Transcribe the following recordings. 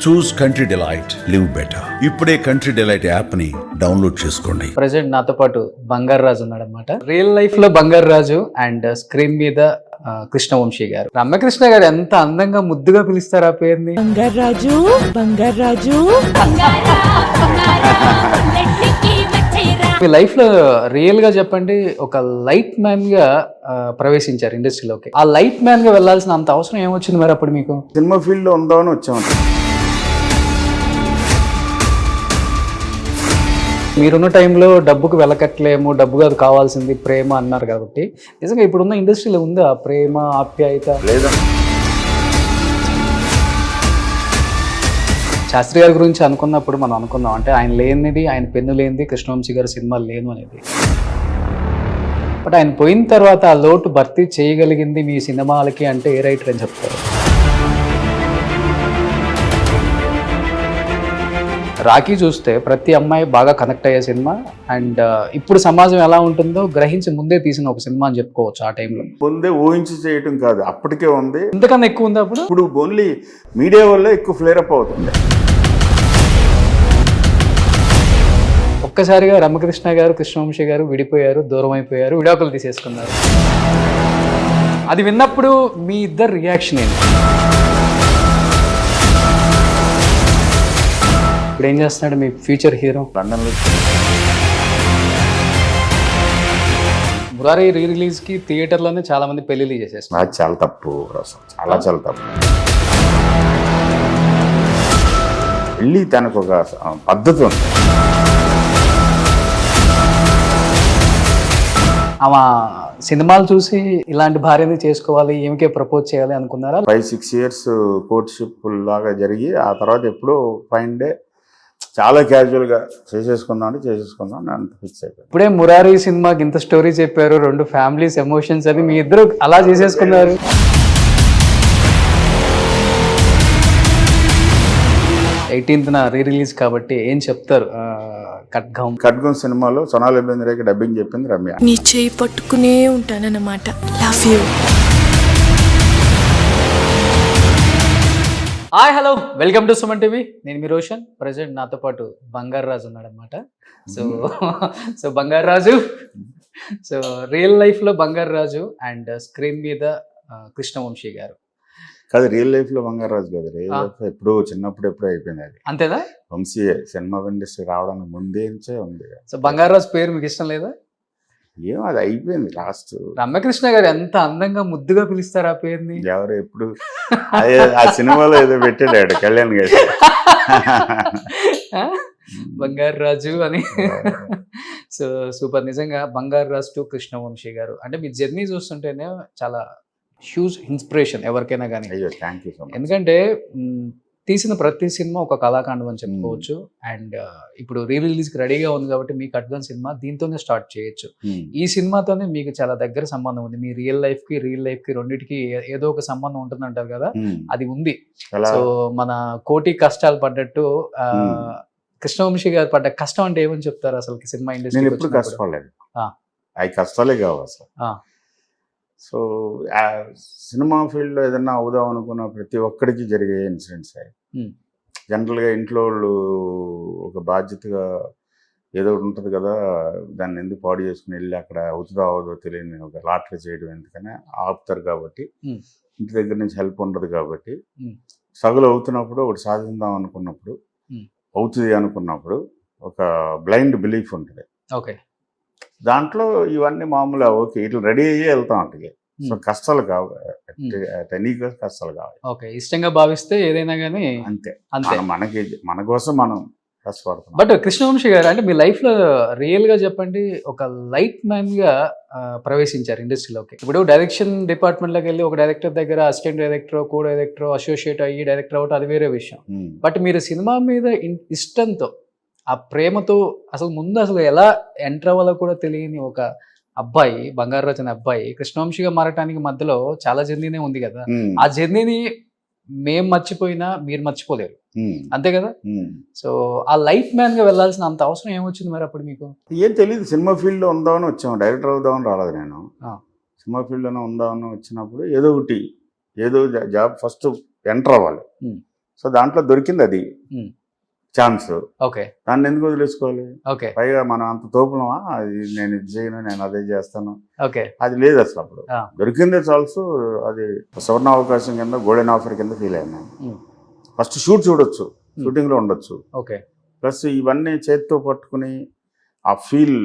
చూస్ country delight, live better. ఇప్పుడే country delight app ని download చేసుకోండి. ప్రెసెంట్ నాతో పాటు బంగారు రాజు ఉన్నాడు అనమాట. రియల్ లైఫ్ లో బంగారు రాజు అండ్ స్క్రీన్ మీద కృష్ణవంశీ గారు. రమ్యకృష్ణ గారు ఎంత అందంగా ముద్దుగా పిలుస్తారు ఆ పేరుని. బంగారు రాజు, బంగారు రాజు. మీ లైఫ్ లో రియల్ గా చెప్పండి, ఒక లైట్ మ్యాన్ గా ప్రవేశించారు ఇండస్ట్రీలోకి. ఆ లైట్ మ్యాన్ గా వెళ్లాల్సిన అంత అవసరం ఏమొచ్చింది మరి అప్పుడు మీకు? సినిమా ఫీల్డ్ లో ఉందామని వచ్చాము. మీరున్న టైంలో డబ్బుకు వెలకట్లేము, డబ్బు కాదు కావాల్సింది ప్రేమ అన్నారు కాబట్టి నిజంగా ఇప్పుడున్న ఇండస్ట్రీలో ఉందా ప్రేమ, ఆప్యాయత? లేదా శాస్త్రి గారి గురించి అనుకున్నప్పుడు మనం అనుకుందాం, అంటే ఆయన లేనిది, ఆయన పెన్ను లేనిది కృష్ణవంశీ గారి సినిమాలు లేను అనేది. బట్ ఆయన పోయిన తర్వాత ఆ లోటు భర్తీ చేయగలిగింది మీ సినిమాలకి అంటే ఏ రైటర్ అని చెప్తారు? రాఖీ చూస్తే ప్రతి అమ్మాయి బాగా కనెక్ట్ అయ్యే సినిమా, అండ్ ఇప్పుడు సమాజం ఎలా ఉంటుందో గ్రహించి ముందే తీసిన ఒక సినిమా అని చెప్పుకోవచ్చు. ఆ టైంలో ముందే ఊహించి చేయటం కాదు, అప్పటికే ఉంది. ఇంతకన్నా ఎక్కువ ఉంది అప్పుడు. ఇప్పుడు ఓన్లీ మీడియా వల్ల ఎక్కువ ఫ్లేరప్ అవుతుంది. ఒక్కసారిగా రమకృష్ణ గారు, కృష్ణవంశీ గారు విడిపోయారు, దూరం అయిపోయారు, విడాకులు తీసేసుకున్నారు. అది విన్నప్పుడు మీ ఇద్దరు రియాక్షన్ ఏంటి? ఇప్పుడు ఏం చేస్తున్నాడు మీ ఫ్యూచర్ హీరో? లండన్లో మురారి రీ రిలీజ్ కి థియేటర్లోనే చాలా మంది పెళ్లిళ్ళు చేసేస్తున్నారు. అది చాలా తప్పు, చాలా చాలా తప్పు. వెళ్ళి తనకు ఒక పద్ధతి ఉంది. ఆమె సినిమాలు చూసి ఇలాంటి భార్యని చేసుకోవాలి, ఏమికే ప్రపోజ్ చేయాలి అనుకున్నారా? 5-6 years కోర్ట్షిప్ లాగా జరిగి ఆ తర్వాత ఎప్పుడో ఫైన్ డే చాలా క్యాజువల్గా చేసేసుకుందాం అంత ఫిక్స్ అయిపోయింది. ఇప్పుడే మురారి సినిమాకి ఇంత స్టోరీ చెప్పారు, 2 ఫ్యామిలీస్ ఎమోషన్స్ అని, మీ ఇద్దరు అలా చేసేసుకున్నారు. 18th రీ రిలీజ్ కాబట్టి ఏం చెప్తారు? ఖడ్గం సినిమాలో సోనాలి బెంద్రేకి డబ్బింగ్ చెప్పింది రమ్య. నీ చేయి పట్టుకునే ఉంటానన్నమాట. Love you. Hi, hello, welcome to Suman TV. నేను మీ రోషన్. ప్రెసెంట్ నాతో పాటు బంగారు రాజు ఉన్నాడు అనమాట. సో బంగారు రాజు, సో రియల్ లైఫ్ లో బంగారు రాజు అండ్ స్క్రీన్ మీద కృష్ణవంశీ గారు. కాదు, రియల్ లైఫ్ లో బంగారాజు కాదు, రియల్ లైఫ్ ఎప్పుడో చిన్నప్పుడు ఎప్పుడో అయిపోయింది. అది అంతేదా? వంశీ సినిమా ఇండస్ట్రీ రావడానికి ముందే ఉంది. సో బంగారు రాజు పేరు మీకు ఇష్టం లేదా? ఏమో, అది అయిపోయింది లాస్ట్. రమ్యకృష్ణ గారు ఎంత అందంగా ముద్దుగా పిలుస్తారు ఆ పేరుని. ఎవరు ఎప్పుడు ఆ సినిమాలో ఏదో పెట్టాడు కళ్యాణ్ గారు, బంగారు రాజు అని. So super. నిజంగా బంగారు రాజు టు కృష్ణవంశీ గారు అంటే మీ జర్నీ చూస్తుంటేనే చాలా హ్యూజ్ ఇన్స్పిరేషన్ ఎవరికైనా కానీ. అయ్యో, థ్యాంక్ యూ సో మచ్. ఎందుకంటే తీసిన ప్రతి సినిమా ఒక కళాకాండం అని చెప్పుకోవచ్చు. అండ్ ఇప్పుడు రీ రిలీజ్కి రెడీగా ఉంది కాబట్టి మీ ఖడ్గం సినిమా దీంతోనే స్టార్ట్ చేయొచ్చు. ఈ సినిమాతోనే మీకు చాలా దగ్గర సంబంధం ఉంది. మీ రియల్ లైఫ్ కి రెండింటికి ఏదో ఒక సంబంధం ఉంటుంది అంటారు కదా, అది ఉంది. సో మన కోటి కష్టాలు పడ్డట్టు కృష్ణవంశీ గారు పడ్డ కష్టం అంటే ఏమని చెప్తారు అసలు సినిమా ఇండస్ట్రీ? ఎప్పుడు కష్టపడలేదు, అవి కష్టాలే కావు అసలు. సో సినిమా ఫీల్డ్లో ఏదన్నా అవుదాం అనుకున్న ప్రతి ఒక్కడికి జరిగే ఇన్సిడెంట్స్. జనరల్గా ఇంట్లో వాళ్ళు ఒక బాధ్యతగా ఏదో ఒకటి ఉంటుంది కదా, దాన్ని ఎందుకు పాడు చేసుకుని వెళ్ళి అక్కడ అవుతుందో అవదో తెలియని ఒక లాటరీ చేయడం ఎందుకని ఆపుతారు. కాబట్టి ఇంటి దగ్గర నుంచి హెల్ప్ ఉండదు కాబట్టి స్ట్రగుల్ అవుతున్నప్పుడు ఒకటి సాధిద్దాం అనుకున్నప్పుడు, అవుతుంది అనుకున్నప్పుడు ఒక బ్లైండ్ బిలీఫ్ ఉంటుంది. ఓకే, దాంట్లో ఇవన్నీ మామూలుగా ఓకే ఇట్లా రెడీ అయ్యే వెళ్తాం. అటుకే సో కష్టాలు కావు, కష్టాలు కావాలి. ఓకే, ఇష్టంగా భావిస్తే ఏదైనా కానీ అంతే. మన కోసం మనం కష్టపడతాం. బట్ కృష్ణవంశీ గారు అంటే మీ లైఫ్ లో రియల్ గా చెప్పండి, ఒక లైట్ మ్యాన్ గా ప్రవేశించారు ఇండస్ట్రీలోకి. ఇప్పుడు డైరెక్షన్ డిపార్ట్మెంట్ లోకి వెళ్ళి ఒక డైరెక్టర్ దగ్గర assistant director, co director, associate అయ్యి డైరెక్టర్ అవ్వటం అది వేరే విషయం. బట్ మీరు సినిమా మీద ఇష్టంతో, ఆ ప్రేమతో అసలు ఎలా ఎంటర్ అవ్వాలో కూడా తెలియని ఒక అబ్బాయి, బంగారు రాజు అనే అబ్బాయి కృష్ణవంశీగా మారటానికి మధ్యలో చాలా జర్నీనే ఉంది కదా. ఆ జర్నీని మేం మర్చిపోయినా మీరు మర్చిపోలేరు, అంతే కదా? సో ఆ లైట్ మ్యాన్ గా వెళ్లాల్సిన అంత అవసరం ఏమొచ్చింది మరి అప్పుడు మీకు? ఏం తెలియదు, సినిమా ఫీల్డ్ లో ఉందామని వచ్చాము, డైరెక్టర్ అవుదామని రాలేదు. నేను సినిమా ఫీల్డ్ లోనే ఉందామని వచ్చినప్పుడు ఏదో ఒకటి, ఏదో జాబ్ ఫస్ట్ ఎంటర్ అవ్వాలి. సో దాంట్లో దొరికింది అది Hmm. ఛాన్స్. ఓకే దాన్ని ఎందుకు వదిలేసుకోవాలి? ఓకే పైగా మనం అంత తోపులమా, అది నేను ఇది చేయను, నేను అదే చేస్తాను, ఓకే అది లేదు అసలు. అప్పుడు Ah. దొరికింది ఆల్సో అది సువర్ణ అవకాశం కింద, గోల్డెన్ ఆఫర్ కింద ఫీల్ అయ్యాను నేను. Hmm. ఫస్ట్ షూట్ చూడొచ్చు, షూటింగ్లో ఉండొచ్చు, ఓకే ప్లస్ ఇవన్నీ చేతితో పట్టుకుని ఆ ఫీల్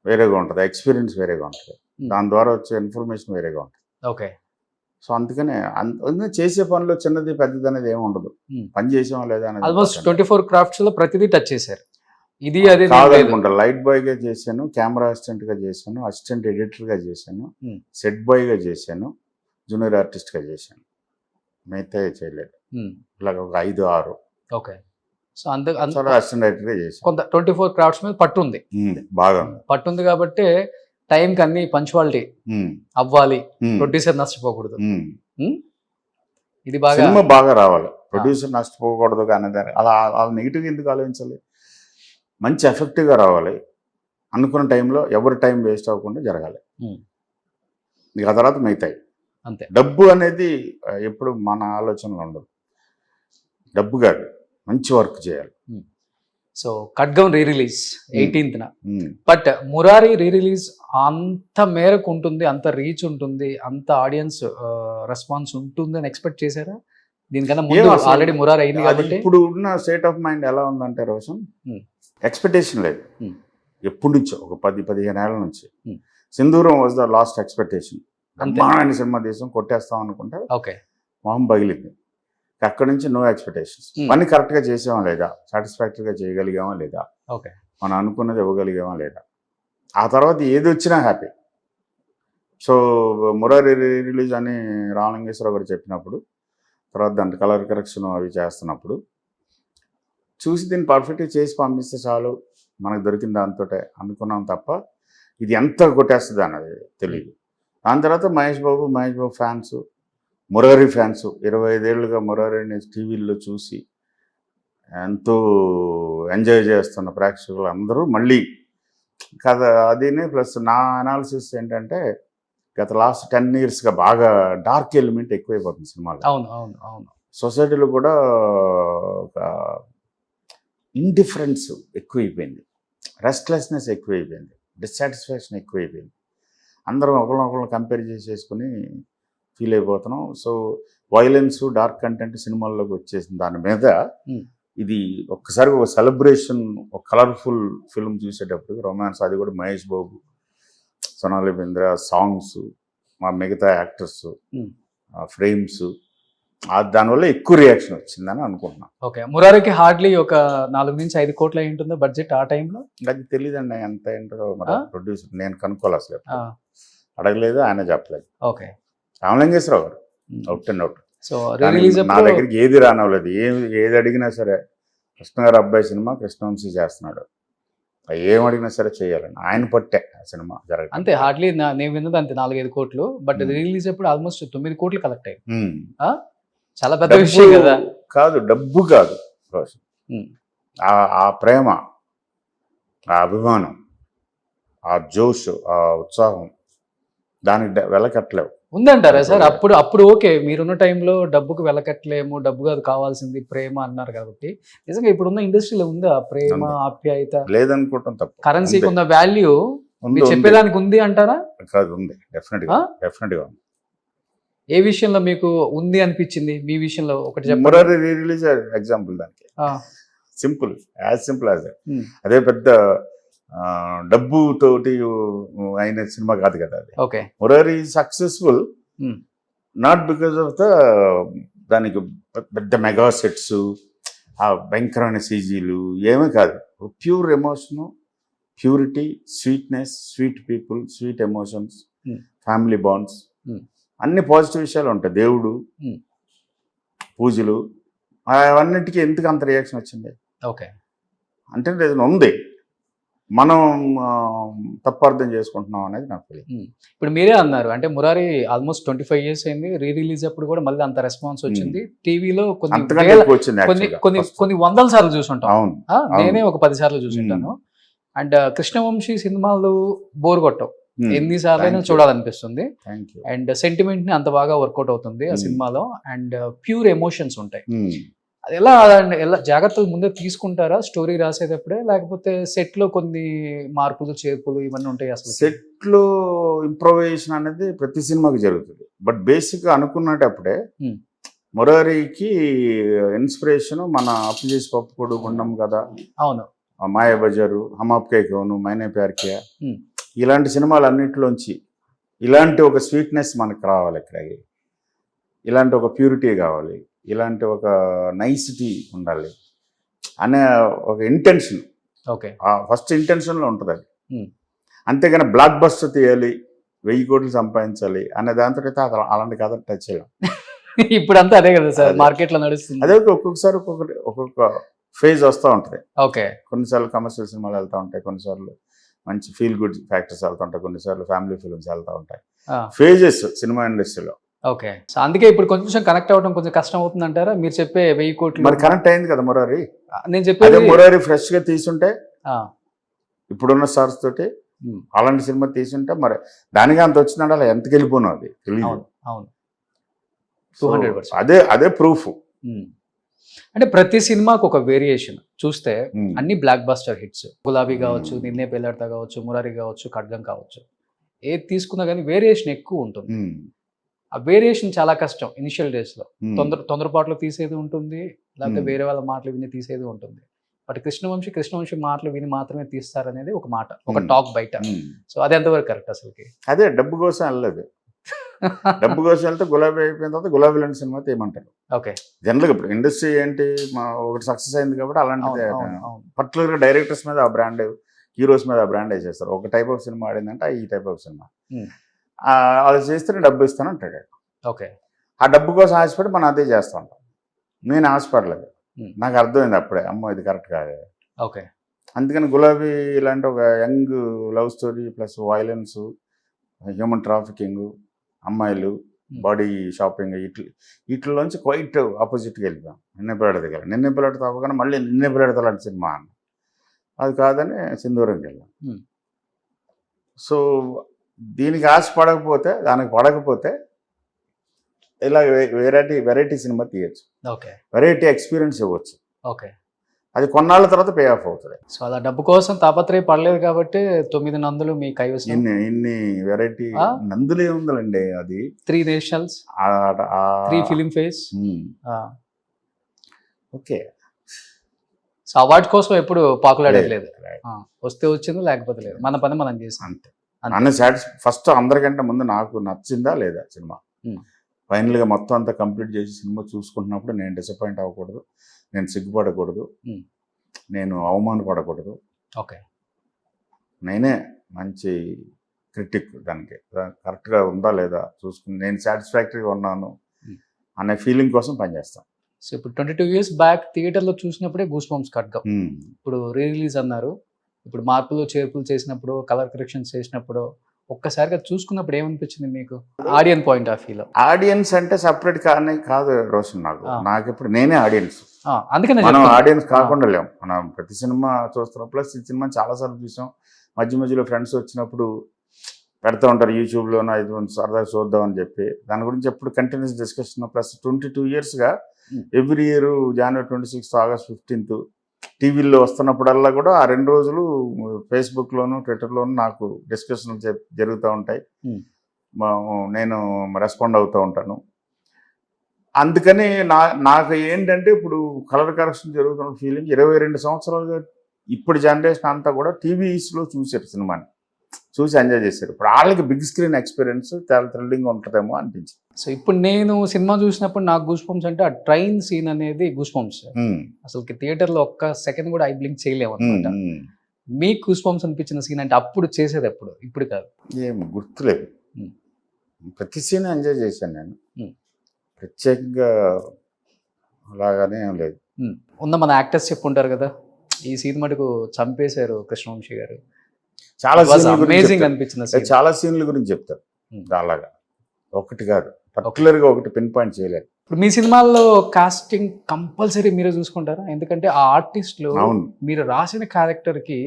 వేరేగా ఉంటుంది, ఎక్స్పీరియన్స్ వేరేగా ఉంటుంది, దాని ద్వారా వచ్చే ఇన్ఫర్మేషన్ వేరేగా ఉంటుంది. ఓకే సో అందుకనే చేసే పనిలో చిన్నది పెద్దది అనేది ఏమి ఉండదు, పని చేసామా లేదా అనేది. ఆల్మోస్ట్ 24 క్రాఫ్ట్స్ లో ప్రతిదీ టచ్ చేశారు. ఇది అదే కాదనుకుంటా. లైట్ బాయ్ గా చేశాను, కెమెరా అసిస్టెంట్ గా చేశాను, అసిస్టెంట్ ఎడిటర్ గా చేశాను, సెట్ బాయ్ గా చేశాను, జూనియర్ ఆర్టిస్ట్ గా చేశాను. మిగతా చేయలేదు. ఇలాగ ఒక 5-6 ఓకే. సో అంత అసిస్టెంట్ ఎడిటర్ గా చేశాను. కొంత 24 క్రాఫ్ట్స్ మీద పట్టుంది, బాగా పట్టుంది కాబట్టి టైంకి అన్ని పంచువాలిటీ అవ్వాలి, ప్రొడ్యూసర్ నష్టపోకూడదు. ఇది బాగా సినిమా బాగా రావాలి, ప్రొడ్యూసర్ నష్టపోకూడదు. కానీ అలా అలా నెగిటివ్ ఎందుకు ఆలోచించాలి? మంచి ఎఫెక్టివ్గా రావాలి, అనుకున్న టైంలో ఎవరి టైం వేస్ట్ అవ్వకుండా జరగాలి. ఇక ఆ తర్వాత మిగతాయి అంతే. డబ్బు అనేది ఎప్పుడు మన ఆలోచనలో ఉండదు. డబ్బు కాదు, మంచి వర్క్ చేయాలి. సో ఖడ్గం re release 18th. But Murari re release అంత మేరకు ఉంటుంది, అంత రీచ్ ఉంటుంది, అంత ఆడియన్స్ రెస్పాన్స్ ఉంటుంది అని ఎక్స్పెక్ట్ చేశారా? దీనికన్నా ముందు ఆల్రెడీ మురారి అయింది కాబట్టి. ఇప్పుడు ఉన్న స్టేట్ ఆఫ్ మైండ్ ఎలా ఉందంటే రోషన్, ఎక్స్పెక్టేషన్ లేదు. ఎప్పటి నుంచో ఒక 10-15 ఏళ్ల నుంచి సింధూరం వాజ్ ద లాస్ట్ ఎక్స్పెక్టేషన్. బ్రహ్మాండమైన సినిమా దేశం కొట్టేస్తాం అనుకుంటే ఓకే మొహం పగిలింది. అక్కడి నుంచి నో ఎక్స్పెక్టేషన్స్. పని కరెక్ట్గా చేసామా లేదా, సాటిస్ఫాక్టరీగా చేయగలిగామా లేదా, ఓకే మనం అనుకున్నది ఇవ్వగలిగామా లేదా, ఆ తర్వాత ఏది వచ్చినా హ్యాపీ. సో మురారి రిలీజ్ అని రామలింగేశ్వరరావు గారు చెప్పినప్పుడు, తర్వాత దాంట్లో కలర్ కరెక్షన్ అవి చేస్తున్నప్పుడు చూసి దీన్ని పర్ఫెక్ట్గా చేసి పంపిస్తే చాలు, మనకు దొరికిన దాంతో అనుకున్నాం తప్ప ఇది ఎంత కొట్టేస్తుంది అన్నది తెలియదు. దాని తర్వాత మహేష్ బాబు ఫ్యాన్స్, మురారి ఫ్యాన్స్ 25 ఏళ్ళుగా మురారిని టీవీల్లో చూసి ఎంతో ఎంజాయ్ చేస్తున్న ప్రేక్షకులు అందరూ మళ్ళీ కథ అదినే. ప్లస్ నా అనాలిసిస్ ఏంటంటే గత లాస్ట్ 10 yearsగా బాగా డార్క్ ఎలిమెంట్ ఎక్కువైపోతుంది సినిమాలో. అవును అవును అవును. సొసైటీలో కూడా ఒక ఇండిఫరెన్స్ ఎక్కువైపోయింది, రెస్ట్లెస్నెస్ ఎక్కువైపోయింది, డిస్సాటిస్ఫాక్షన్ ఎక్కువైపోయింది. అందరం ఒకరినొకరిని కంపేర్ చేసేసుకుని ఫీల్ అయిపోతున్నాం. సో వైలెన్స్, డార్క్ కంటెంట్ సినిమాల్లోకి వచ్చేసిన దాని మీద ఇది ఒక్కసారి ఒక సెలబ్రేషన్, ఒక కలర్ఫుల్ ఫిల్మ్ చూసేటప్పుడు రొమాన్స్, అది కూడా మహేష్ బాబు, సోనాలి బెంద్రే సాంగ్స్, మా మిగతా యాక్టర్స్ ఫ్రేమ్స్, దానివల్ల ఎక్కువ రియాక్షన్ వచ్చిందని అనుకుంటున్నాను. ఓకే. మురారికి హార్డ్లీ ఒక 4-5 కోట్లు అయి ఉంటుందో బడ్జెట్ ఆ టైంలో? అది తెలియదండి ఎంత ఏంటో, మరి ప్రొడ్యూసర్ నేను కనుక్కోవాలి, అసలు అడగలేదు, ఆయన చెప్పలేదు. ఓకే. రామలింగేశ్వరరావు గారు out and out. So release నా దగ్గరికి ఏది రానవ్వలేదు, ఏది అడిగినా సరే కృష్ణ గారు అబ్బాయి సినిమా కృష్ణవంశీ చేస్తున్నాడు, ఏం అడిగినా సరే చేయాలని ఆయన పట్టే ఆ సినిమా జరగదు అంతే. హార్డ్లీ నేను విన్నది అంతే 4-5 కోట్లు. బట్ రిలీజ్ అప్పుడు ఆల్మోస్ట్ 9 కోట్లు కలెక్ట్ అయ్యింది. చాలా పెద్ద విషయం కదా. కాదు, డబ్బు కాదు రోషన్, ఆ ప్రేమ, ఆ అభిమానం, ఆ జోష్, ఆ ఉత్సాహం, దానికి వెలకట్టలేవు. ఉందంటారా సార్? అప్పుడు ఓకే, మీరున్న టైంలో డబ్బుకు వెలకట్టలేము, డబ్బు కాదు కావాల్సింది ప్రేమ అన్నారు కాబట్టి, నిజంగా ఇప్పుడున్న ఇండస్ట్రీలో ఉందా ప్రేమ, ఆప్యాయత? లేదనుకోవటం తప్పు. కరెన్సీకి ఉన్న వాల్యూ చెప్పేదానికి ఉంది అంటారా? కాదు, ఉంది, డెఫినెట్గా ఉంది. ఏ విషయంలో మీకు ఉంది అనిపించింది? మీ విషయంలో ఒకటి చెప్పండి. మురారి రీ రిలీజ్ ఎగ్జాంపుల్ దానికి. సింపుల్, యాజ్ సింపుల్ యాజ్ అదే పెద్ద డబ్బు తోటి అయిన సినిమా కాదు కదా అది. Okay. Murari successful not because of దానికి పెద్ద మెగా సెట్స్, ఆ భయంకరమైన సీజీలు ఏమీ కాదు. Pure emotion, purity, sweetness, sweet people, sweet emotions, family bonds, అన్ని పాజిటివ్ విషయాలు ఉంటాయి. దేవుడు, పూజలు, అవన్నిటికీ ఎందుకు అంత రియాక్షన్ వచ్చింది? ఓకే. అంటే ఉంది, మనం తప్పు అర్థం చేసుకుంటున్నాం అనేది నాకు తెలియదు. ఇప్పుడు మీరే అన్నారు అంటే మురారి ఆల్మోస్ట్ 25 years అయింది, రీ రిలీజ్ అప్పుడు కూడా మళ్ళీ అంత రెస్పాన్స్ వచ్చింది. టీవీలో కొన్ని వందల సార్లు చూసుంటాం. నేనే ఒక 10 సార్లు చూసుంటాను. అండ్ కృష్ణవంశీ సినిమాలు బోర్ కొట్టవు, ఎన్నిసార్లు చూడాలనిపిస్తుంది. అండ్ సెంటిమెంట్ ని అంత బాగా వర్కౌట్ అవుతుంది ఆ సినిమాలో. అండ్ ప్యూర్ ఎమోషన్స్ ఉంటాయి. అది ఎలా ఎలా జాగ్రత్తలు ముందే తీసుకుంటారా స్టోరీ రాసేటప్పుడే, లేకపోతే సెట్ లో కొన్ని మార్పులు చేర్పులు ఇవన్నీ ఉంటాయి అసలు? సెట్లో ఇంప్రొవైజేషన్ అనేది ప్రతి సినిమాకి జరుగుతుంది. బట్ బేసిక్గా అనుకున్నటప్పుడే మురారికి ఇన్స్పిరేషన్ మన అప్పు చేసి పప్పు కొడు గుండం కదా, అవును, మాయాబజారు, హమాప్కే కౌను, మైనే ప్యార్ కియా, Hmm. ఇలాంటి సినిమాలు అన్నింటిలోంచి ఇలాంటి ఒక స్వీట్నెస్ మనకు రావాలి, ఇక్కడికి ఇలాంటి ఒక ప్యూరిటీ కావాలి, ఇలాంటి ఒక నైసిటీ ఉండాలి అనే ఒక ఇంటెన్షన్, ఓకే, ఫస్ట్ ఇంటెన్షన్లో ఉంటుంది అది. Hmm. అంతేగాని బ్లాక్ బస్టర్ తీయాలి, 1000 కోట్లు సంపాదించాలి అనే దాంతో అయితే అలాంటి కథ టచ్ చేయాలి. ఇప్పుడు అంతా అదే కదా సార్ అదే. మార్కెట్ లో నడుస్తుంది. అదే ఒక్కొక్కసారి ఒక్కొక్క ఫేజ్ వస్తూ ఉంటుంది. ఓకే, కొన్నిసార్లు కమర్షియల్ సినిమాలు వెళ్తూ ఉంటాయి, కొన్నిసార్లు మంచి ఫీల్ గుడ్ ఫ్యాక్టర్స్ వెళ్తూ ఉంటాయి, కొన్నిసార్లు ఫ్యామిలీ ఫిల్మ్స్ వెళ్తూ ఉంటాయి. ఫేజెస్ సినిమా ఇండస్ట్రీలో. ఓకే. సో అందుకే ఇప్పుడు కొంచెం కనెక్ట్ అవ్వడం కొంచెం కష్టం అవుతుంది అంటారా? మీరు చెప్పే 1000 కోట్లు మరి కనెక్ట్ అయింది కదా మురారి. నేను అదే చెప్పేది మురారి ఫ్రెష్ గా తీసుంటే ఆ, ఇప్పుడున్న స్టార్స్ తోటి Hmm. అలాంటి సినిమా తీసుంటే మరి దానికి అంత వచ్చిందంటే అలా ఎంతకి వెళ్ళిపోను అది తెలియదు. అవును అవును. So, 200%. అదే ప్రూఫ్. ఉమ్. అంటే ప్రతి సినిమాకు ఒక వేరియేషన్ చూస్తే అన్ని బ్లాక్ బస్టర్ హిట్స్, గులాబీ కావచ్చు, నిన్నే పెళ్ళాడతా కావచ్చు, మురారి కావచ్చు, ఖడ్గం కావచ్చు, ఏది తీసుకున్నా కానీ వేరియేషన్ ఎక్కువ ఉంటుంది. ఆ వేరియేషన్ చాలా కష్టం ఇనిషియల్ డేస్ లో. తొందరపాట్లో తీసేది ఉంటుంది, లేకపోతే వేరే వాళ్ళ మాటలు విని తీసేది ఉంటుంది. బట్ కృష్ణవంశీ మాటలు విని మాత్రమే తీస్తారనేది ఒక మాట, ఒక టాక్ బయట. సో అది ఎంతవరకు కరెక్ట్ అసలుకి? అదే డబ్బు కోసం వెళ్ళలేదు. డబ్బు కోసం వెళ్తే గులాబీ అయిపోయిన తర్వాత గులాబీ లాంటి సినిమా తీయమంటారు. ఓకే, జనరల్గా ఇప్పుడు ఇండస్ట్రీ ఏంటి, ఒకటి సక్సెస్ అయింది కాబట్టి అలాంటిది పర్టికులర్గా డైరెక్టర్స్ మీద ఆ బ్రాండ్, హీరోస్ మీద ఆ బ్రాండ్ వేసేస్తారు. ఒక టైప్ ఆఫ్ సినిమా ఆడిందంటే ఈ టైప్ ఆఫ్ సినిమా అది చేస్తే డబ్బు ఇస్తాను అంటాడు. ఓకే, ఆ డబ్బు కోసం ఆశపడి మనం అదే చేస్తూ ఉంటాం. నేను ఆశపడలేదు, నాకు అర్థమైంది అప్పుడే, అమ్మో ఇది కరెక్ట్ కాదు. ఓకే. అందుకని గులాబీ ఇలాంటి ఒక young love story plus violence, human trafficking, అమ్మాయిలు, బాడీ షాపింగ్, వీటిలోంచి క్వైట్ ఆపోజిట్గా వెళ్ళిపోయాం. నిన్నే పిల్లడితో అవ్వగానే మళ్ళీ నిన్నే పిల్లడితో లాంటి సినిమా అన్న, అది కాదని సింధూరంకి వెళ్ళాం. సో దీనికి ఆశపడకపోతే, దానికి పడకపోతే ఇలా వెరైటీ సినిమా తీయచ్చు, ఓకే, వెరైటీ ఎక్స్పీరియన్స్ ఇవ్వచ్చు. ఓకే. అది కొన్నాళ్ళ తర్వాత పే ఆఫ్ అవుతుంది. సో అలా డబ్బు కోసం తాపత్రయ పడలేదు కాబట్టి 9 నందులు మీ కైవసం. ఇన్ని వెరైటీ నందులు ఏముందండి, అది 3 nationals, 3 film fares. Okay. So award కోసం ఎప్పుడు పాకులాడలేదు. వస్తే వచ్చింది, లేకపోతే లేదు, మన పని మనం చేసాం అంతే. అన్న ఫస్ట్ అందరికంటే ముందు నాకు నచ్చిందా లేదా సినిమా. ఫైనల్గా మొత్తం అంతా కంప్లీట్ చేసి సినిమా చూసుకుంటున్నప్పుడు నేను డిసప్పాయింట్ అవ్వకూడదు, నేను సిగ్గుపడకూడదు, నేను అవమానపడకూడదు. ఓకే, నేనే మంచి క్రిటిక్, దానికి కరెక్ట్గా ఉందా లేదా చూసుకుని నేను సాటిస్ఫాక్టరీగా ఉన్నాను అనే ఫీలింగ్ కోసం పనిచేస్తాను. సో ఇప్పుడు 22 years బ్యాక్ థియేటర్లో చూసినప్పుడే గూస్ బంప్స్ ఖడ్గం. ఇప్పుడు రిలీజ్ అన్నారు, ఇప్పుడు మార్పులు చేర్పులు చేసినప్పుడు, కలర్ కరెక్షన్స్ చేసినప్పుడు ఒక్కసారిగా చూసుకున్నప్పుడు ఏమనిపించింది మీకు ఆడియన్స్ పాయింట్ ఆఫ్ వ్యూలో? ఆడియన్స్ అంటే సపరేట్ కాదు రోషన్, నాకు ఇప్పుడు నేనే ఆడియన్స్. అందుకనే మనం ఆడియన్స్ కాకుండా లేము. మనం ప్రతి సినిమా చూస్తున్నాం, ప్లస్ ఈ సినిమా చాలాసార్లు చూసాం. మధ్యలో ఫ్రెండ్స్ వచ్చినప్పుడు పెడతా ఉంటారు యూట్యూబ్లోనూ, 5 సరదాగా చూద్దాం అని చెప్పి, దాని గురించి ఎప్పుడు కంటిన్యూస్ డిస్కషన్. ప్లస్ 22 yearsగా every year January 26th, August 15th టీవీల్లో వస్తున్నప్పుడల్లా కూడా ఆ 2 రోజులు ఫేస్బుక్లోను ట్విట్టర్లోను నాకు డిస్కషన్లు జరుగుతూ ఉంటాయి. నేను రెస్పాండ్ అవుతూ ఉంటాను. అందుకని నాకు ఏంటంటే ఇప్పుడు కలర్ కరెక్షన్ జరుగుతున్న ఫీలింగ్ 22 సంవత్సరాలుగా ఇప్పుడు జనరేషన్ అంతా కూడా టీవీస్లో చూసారు, సినిమాని చూసి ఎంజాయ్ చేశారు. ఇప్పుడు వాళ్ళకి బిగ్ స్క్రీన్ ఎక్స్పీరియన్స్ చాలా థ్రిల్లింగ్ ఉంటుందేమో అనిపించింది. సో ఇప్పుడు నేను సినిమా చూసినప్పుడు నాకు గూస్ బంప్స్ అంటే ఆ ట్రైన్ సీన్ అనేది గూస్ బంప్స్. అసలు థియేటర్లో ఒక్క సెకండ్ కూడా ఐ బ్లింక్ చేయలేము అనమాట. మీకు గూస్ బంప్స్ అనిపించిన సీన్ అంటే అప్పుడు చేసేది ఎప్పుడు, ఇప్పుడు కాదు? ఏం గుర్తులేదు, ప్రతి సీన్ ఎంజాయ్ చేశాను నేను, ప్రత్యేకంగా అలాగానే ఏం లేదు. ఉన్న మన యాక్టర్స్ చెప్పుంటారు కదా, ఈ సీన్ మటుకు చంపేశారు కృష్ణవంశీ గారు, చాలా అమేజింగ్ అనిపించింది. చాలా సీన్ల గురించి చెప్తారు. అలాగా ఒకటి కాదు, పర్టికులర్గా ఒకటి పిన్ పాయింట్ చేయలేదు. ఇప్పుడు మీ సినిమాల్లో కాస్టింగ్ కంపల్సరీ మీరే చూసుకుంటారా? ఎందుకంటే ఆ ఆర్టిస్టులు మీరు రాసిన క్యారెక్టర్ కి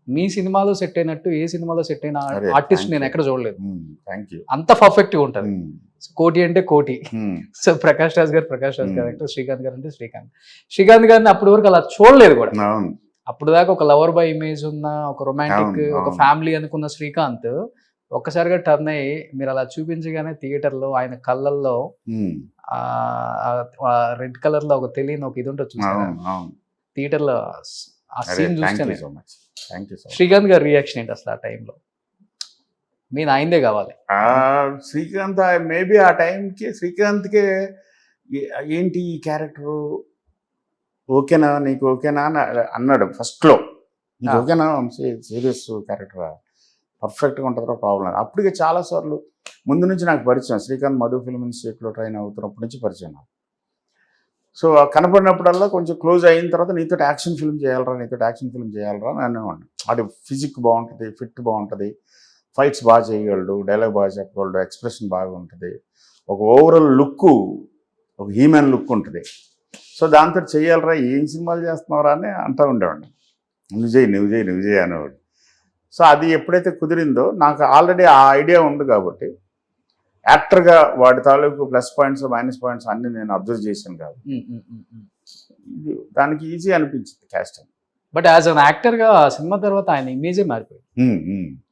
మీ సినిమాలో సెట్ అయినట్టు ఏ సినిమాలో సెట్ అయిన ఆర్టిస్ట్ నేను ఎక్కడ చూడలేదు. Thank you. అంత పర్ఫెక్ట్గా ఉంటుంది. కోటి అంటే కోటి. ఉమ్, సో ప్రకాష్ రాజ్ గారు Hmm. క్యారెక్టర్, శ్రీకాంత్ గారు అంటే శ్రీకాంత్ గారిని అప్పటి వరకు అలా చూడలేదు కూడా. అవును అప్పుడు దాకా ఒక లవర్ బాయ్ ఇమేజ్ ఉన్న, ఒక రొమాంటిక్, అవును, ఒక అవును. ఫ్యామిలీ అనుకున్న శ్రీకాంత్ ఒక్కసారిగా టర్న్ అయ్యి మీరు అలా చూపించగానే థియేటర్లో ఆయన కళ్ళల్లో ఉమ్, రెడ్ కలర్ లో ఒక తెలియని ఒక ఇది ఉంటుంది చూసారా అవును అవును. థియేటర్లో, ఆ అరే సీన్ థ్యాంక్ చూస్తేనే you so much, thank you so much. Srikanth గారి రియాక్షన్ ఏంటి అసలు ఆ టైంలో? మీ ఆయనదే కావాలి. శ్రీకాంత్ మేబీ ఆ టైంకి శ్రీకాంత్కే ఏంటి ఈ క్యారెక్టరు ఓకేనా, నీకు ఓకేనా అని అన్నాడు ఫస్ట్లో. నీకు ఆ. ఓకేనా సీరియస్ క్యారెక్టరా, పర్ఫెక్ట్గా ఉంటుందో ప్రాబ్లం. అప్పటికే చాలాసార్లు ముందు నుంచి నాకు పరిచయం, శ్రీకాంత్ మధు ఫిల్మ్ ఇన్స్టిట్యూట్లో ట్రైన్ అవుతున్నప్పటి నుంచి పరిచయం నాకు. సో కనపడినప్పుడల్లా కొంచెం క్లోజ్ అయిన తర్వాత నీతో యాక్షన్ ఫిల్మ్ చేయాలరా, నీతో యాక్షన్ ఫిల్మ్ చేయాలరా అని అనేవాడిని. అది ఫిజిక్ బాగుంటుంది, ఫిట్ బాగుంటుంది, ఫైట్స్ బాగా చేయగలడు, డైలాగ్ బాగా చెప్పగలడు, ఎక్స్ప్రెషన్ బాగా ఉంటుంది, ఒక ఓవరాల్ లుక్, ఒక హ్యూమన్ లుక్ ఉంటుంది. సో దాంతో చేయాలరా, ఏం సినిమాలు చేస్తున్నారా అని అంటూ ఉండేవాడిని. నువ్వు చేయి అనేవాడు. సో అది ఎప్పుడైతే కుదిరిందో నాకు ఆల్రెడీ ఆ ఐడియా ఉంది కాబట్టి యాక్టర్గా వాడి తాలూకు ప్లస్ పాయింట్స్ మైనస్ పాయింట్స్ అన్ని నేను అబ్జర్వ్ చేశాను కాబట్టి ఇది దానికి ఈజీ అనిపించింది casting. But as an actor గా ఆ సినిమా తర్వాత ఆయన ఇమేజే మారిపోయింది.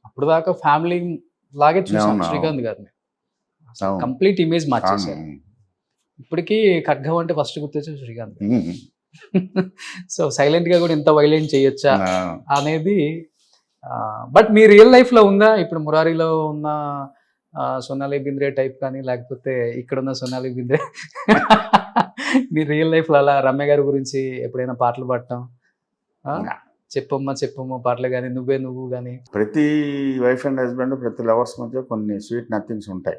అప్పుడు దాకా ఫ్యామిలీ లాగే చూసాం అవును, శ్రీకాంత్ గారిని, అవును. కంప్లీట్ ఇమేజ్ మార్చేశారు. ఇప్పటికీ ఖడ్గం అంటే ఫస్ట్ గుర్తొచ్చే శ్రీకాంత్ గారు. సో సైలెంట్ గా కూడా ఇంత వైలెంట్ చేయొచ్చా అనేది. బట్ మీ రియల్ లైఫ్ లో ఉందా ఇప్పుడు మురారిలో ఉన్న సోనాలి బింద్రే టైప్ కానీ, లేకపోతే ఇక్కడ ఉన్న సోనాలి బింద్రే మీ రియల్ లైఫ్ లో అలా రమ్య గారి గురించి ఎప్పుడైనా పాటలు పాడటం, చెప్పమ్మ పాటలు కానీ, నువ్వు కానీ? ప్రతి వైఫ్ అండ్ హస్బెండ్, ప్రతి లవర్స్ మధ్య కొన్ని స్వీట్ నథింగ్స్ ఉంటాయి.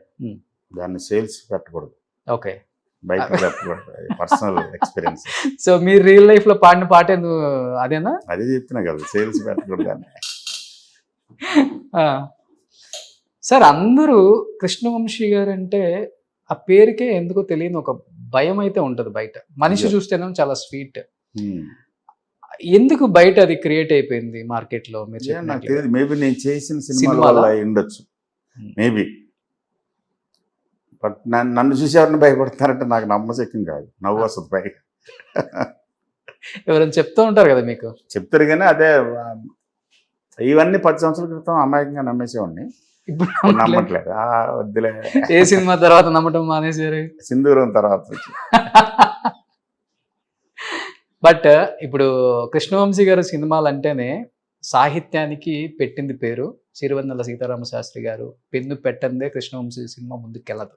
దాన్ని సేల్స్ పెట్టకూడదు, ఓకే, బయట పెట్టకూడదు, పర్సనల్ ఎక్స్పీరియన్స్. సో మీరు రియల్ లైఫ్ లో పాడిన పాట అదేనా? అదే చెప్తున్నా కదా, సేల్స్ పెట్టకూడదు అని. సార్ అందరూ కృష్ణవంశీ గారు అంటే ఆ పేరుకే ఎందుకో తెలియని ఒక భయం అయితే ఉంటది బయట. మనిషి చూస్తేనే చాలా స్వీట్. ఎందుకు బయట అది క్రియేట్ అయిపోయింది మార్కెట్ లో? మీరు నాకు తెలియదు, మేబీ నేను చేసిన సినిమాల సినిమాలా? వల్ల ఉండొచ్చు మేబీ. బట్ నన్ను చూసి ఎవరిని భయపడతారంటే నాకు నమ్మశక్యం కాదు, నవ్వు వస్తుంది పైగా. ఎవరైనా చెప్తూ ఉంటారు కదా మీకు? చెప్తారు కానీ అదే ఇవన్నీ 10 సంవత్సరాల క్రితం అమాయకంగా నమ్మేసేవాడిని, ఇప్పుడు నమ్మట్లేదు. వద్దులే, ఏ సినిమా తర్వాత నమ్మటం మానేసారు? సింధూరం తర్వాత వచ్చి. బట్ ఇప్పుడు కృష్ణవంశీ గారు సినిమాలు అంటేనే సాహిత్యానికి పెట్టింది పేరు. సిరివెన్నెల సీతారామ శాస్త్రి గారు పెన్ను పెట్టందే కృష్ణవంశీ సినిమా ముందుకెళ్ళదు.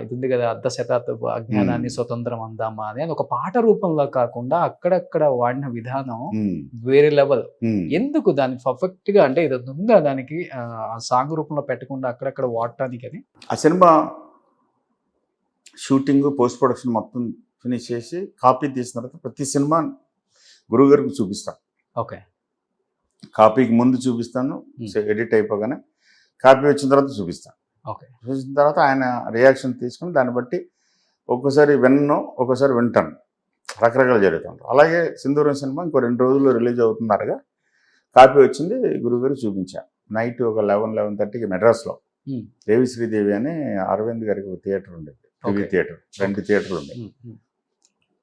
ఇది ఉంది కదా, అర్ధ శతాబ్దపు అజ్ఞానాన్ని స్వతంత్రం అందామా అని, ఒక పాట రూపంలో కాకుండా అక్కడక్కడ వాడిన విధానం వేరే లెవెల్. ఎందుకు దాన్ని పర్ఫెక్ట్ గా, అంటే ఇది ఉందా దానికి ఆ సాంగ్ రూపంలో పెట్టకుండా అక్కడక్కడ వాడటానికి అని? ఆ సినిమా షూటింగ్, పోస్ట్ ప్రొడక్షన్ మొత్తం ఫినిష్ చేసి కాపీ తీసిన తర్వాత ప్రతి సినిమా గురువుగారికి చూపిస్తాను. ఓకే, కాపీకి ముందు చూపిస్తాను, ఎడిట్ అయిపోగానే కాపీ వచ్చిన తర్వాత చూపిస్తాను. ఓకే, చూసిన తర్వాత ఆయన రియాక్షన్ తీసుకుని దాన్ని బట్టి ఒక్కోసారి విన్ను, ఒక్కోసారి వింటాను, రకరకాలు జరుగుతుంటాయి. అలాగే సింధూరం సినిమా ఇంకో 2 రోజుల్లో రిలీజ్ అవుతున్నారుగా, కాపీ వచ్చింది గురువుగారు చూపించాను. నైట్ ఒక 11-11:30కి మెడ్రాస్లో దేవి శ్రీదేవి అని అరవింద్ గారికి ఒక థియేటర్ ఉండేది, టీవీ థియేటర్, 2 థియేటర్లు ఉండేవి.